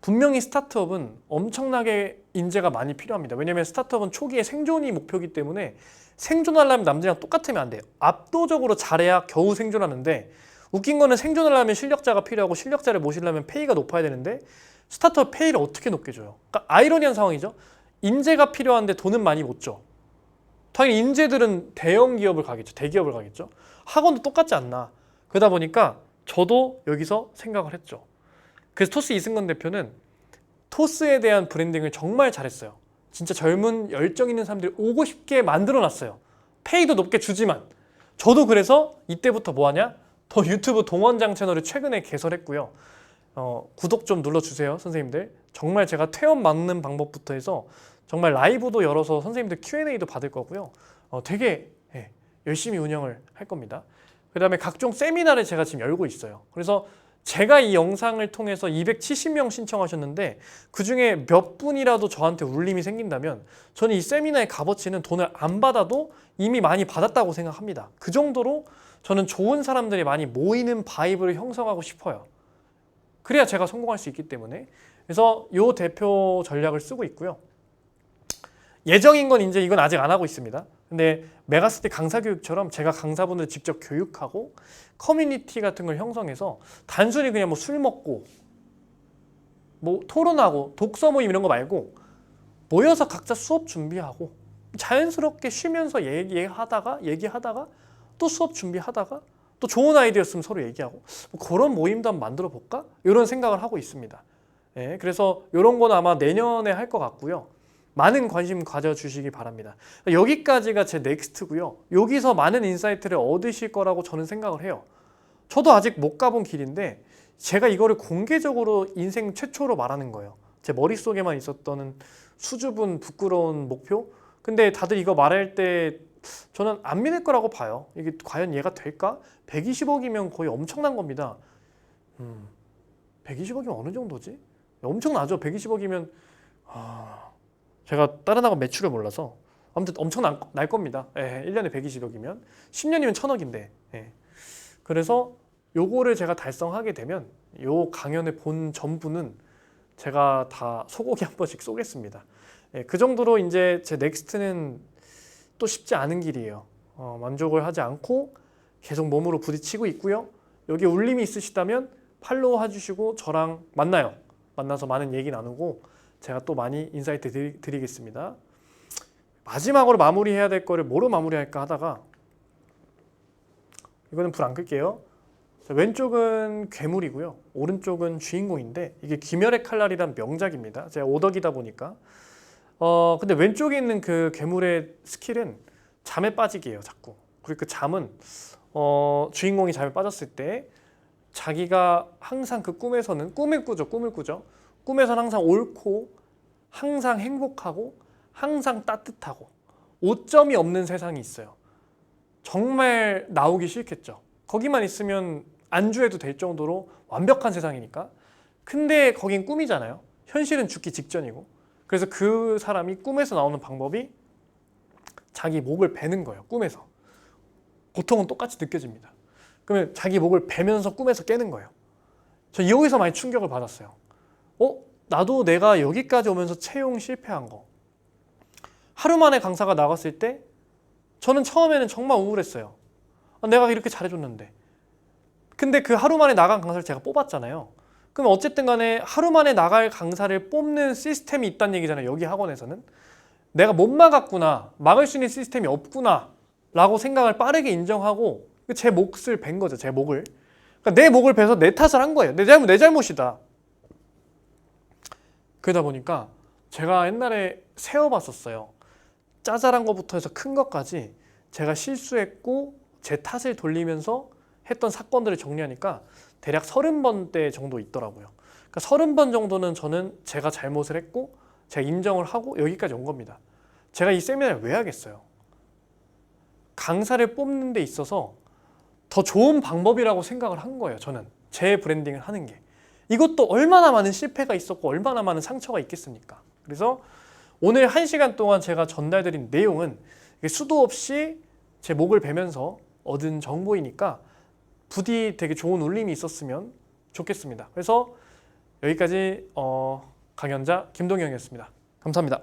분명히 스타트업은 엄청나게 인재가 많이 필요합니다. 왜냐하면 스타트업은 초기에 생존이 목표이기 때문에 생존하려면 남들이랑 똑같으면 안 돼요. 압도적으로 잘해야 겨우 생존하는데 웃긴 거는 생존하려면 실력자가 필요하고 실력자를 모시려면 페이가 높아야 되는데 스타트업 페이를 어떻게 높게 줘요? 그러니까 아이러니한 상황이죠. 인재가 필요한데 돈은 많이 못 줘. 당연히 인재들은 대형 기업을 가겠죠. 대기업을 가겠죠. 학원도 똑같지 않나. 그러다 보니까 저도 여기서 생각을 했죠. 그래서 토스 이승건 대표는 토스에 대한 브랜딩을 정말 잘했어요. 진짜 젊은 열정 있는 사람들이 오고 싶게 만들어놨어요. 페이도 높게 주지만. 저도 그래서 이때부터 뭐하냐? 더 유튜브 동원장 채널을 최근에 개설했고요. 구독 좀 눌러주세요, 선생님들. 정말 제가 퇴원 막는 방법부터 해서 정말 라이브도 열어서 선생님들 Q&A도 받을 거고요. 되게 열심히 운영을 할 겁니다. 그 다음에 각종 세미나를 제가 지금 열고 있어요. 그래서 제가 이 영상을 통해서 270명 신청하셨는데 그중에 몇 분이라도 저한테 울림이 생긴다면 저는 이 세미나의 값어치는 돈을 안 받아도 이미 많이 받았다고 생각합니다. 그 정도로 저는 좋은 사람들이 많이 모이는 바이브를 형성하고 싶어요. 그래야 제가 성공할 수 있기 때문에. 그래서 이 대표 전략을 쓰고 있고요. 예정인 건 이제 이건 아직 안 하고 있습니다. 근데 메가시티 강사 교육처럼 제가 강사분들 직접 교육하고 커뮤니티 같은 걸 형성해서 단순히 그냥 뭐 술 먹고 뭐 토론하고 독서 모임 이런 거 말고 모여서 각자 수업 준비하고 자연스럽게 쉬면서 얘기하다가 또 수업 준비하다가 또 좋은 아이디어였으면 서로 얘기하고 뭐 그런 모임도 한번 만들어 볼까? 이런 생각을 하고 있습니다. 그래서 이런 건 아마 내년에 할 것 같고요. 많은 관심 가져주시기 바랍니다. 여기까지가 제 넥스트고요. 여기서 많은 인사이트를 얻으실 거라고 저는 생각을 해요. 저도 아직 못 가본 길인데 제가 이거를 공개적으로 인생 최초로 말하는 거예요. 제 머릿속에만 있었던 수줍은 부끄러운 목표? 근데 다들 이거 말할 때 저는 안 믿을 거라고 봐요. 이게 과연 얘가 될까? 120억이면 거의 엄청난 겁니다. 120억이면 어느 정도지? 엄청나죠? 120억이면 제가 다른 학원 매출을 몰라서 아무튼 엄청 날 겁니다. 1년에 120억이면 10년이면 1000억인데 그래서 요거를 제가 달성하게 되면 요 강연을 본 전부는 제가 다 소고기 한 번씩 쏘겠습니다. 그 정도로 이제 제 넥스트는 또 쉽지 않은 길이에요. 만족을 하지 않고 계속 몸으로 부딪히고 있고요. 여기 울림이 있으시다면 팔로우 해주시고 저랑 만나요. 만나서 많은 얘기 나누고 제가 또 많이 인사이트 드리겠습니다. 마지막으로 마무리해야 될 거를 뭐로 마무리할까 하다가 이거는 불 안 끌게요. 왼쪽은 괴물이고요. 오른쪽은 주인공인데 이게 귀멸의 칼날이란 명작입니다. 제가 오덕이다 보니까 근데 왼쪽에 있는 그 괴물의 스킬은 잠에 빠지기예요. 자꾸. 그리고 그 잠은 주인공이 잠에 빠졌을 때 자기가 항상 그 꿈에서는 꿈을 꾸죠. 꿈에서는 항상 옳고 항상 행복하고 항상 따뜻하고 오점이 없는 세상이 있어요. 정말 나오기 싫겠죠. 거기만 있으면 안주해도 될 정도로 완벽한 세상이니까. 근데 거긴 꿈이잖아요. 현실은 죽기 직전이고. 그래서 그 사람이 꿈에서 나오는 방법이 자기 목을 베는 거예요. 꿈에서. 고통은 똑같이 느껴집니다. 그러면 자기 목을 베면서 꿈에서 깨는 거예요. 저 여기서 많이 충격을 받았어요. 나도 내가 여기까지 오면서 채용 실패한 거. 하루 만에 강사가 나갔을 때 저는 처음에는 정말 우울했어요. 내가 이렇게 잘해줬는데. 근데 그 하루 만에 나간 강사를 제가 뽑았잖아요. 그럼 어쨌든 간에 하루 만에 나갈 강사를 뽑는 시스템이 있다는 얘기잖아요. 여기 학원에서는. 내가 못 막았구나. 막을 수 있는 시스템이 없구나. 라고 생각을 빠르게 인정하고 제 몫을 벤 거죠. 제 목을. 그러니까 내 목을 베서 내 탓을 한 거예요. 내 잘못이다. 그러다 보니까 제가 옛날에 세어봤었어요. 짜잘한 것부터 해서 큰 것까지 제가 실수했고 제 탓을 돌리면서 했던 사건들을 정리하니까 대략 30번대 정도 있더라고요. 그러니까 30번 정도는 저는 제가 잘못을 했고 제가 인정을 하고 여기까지 온 겁니다. 제가 이 세미나를 왜 하겠어요? 강사를 뽑는 데 있어서 더 좋은 방법이라고 생각을 한 거예요. 저는 제 브랜딩을 하는 게. 이것도 얼마나 많은 실패가 있었고 얼마나 많은 상처가 있겠습니까? 그래서 오늘 1시간 동안 제가 전달드린 내용은 수도 없이 제 목을 베면서 얻은 정보이니까 부디 되게 좋은 울림이 있었으면 좋겠습니다. 그래서 여기까지 강연자 김동영이었습니다. 감사합니다.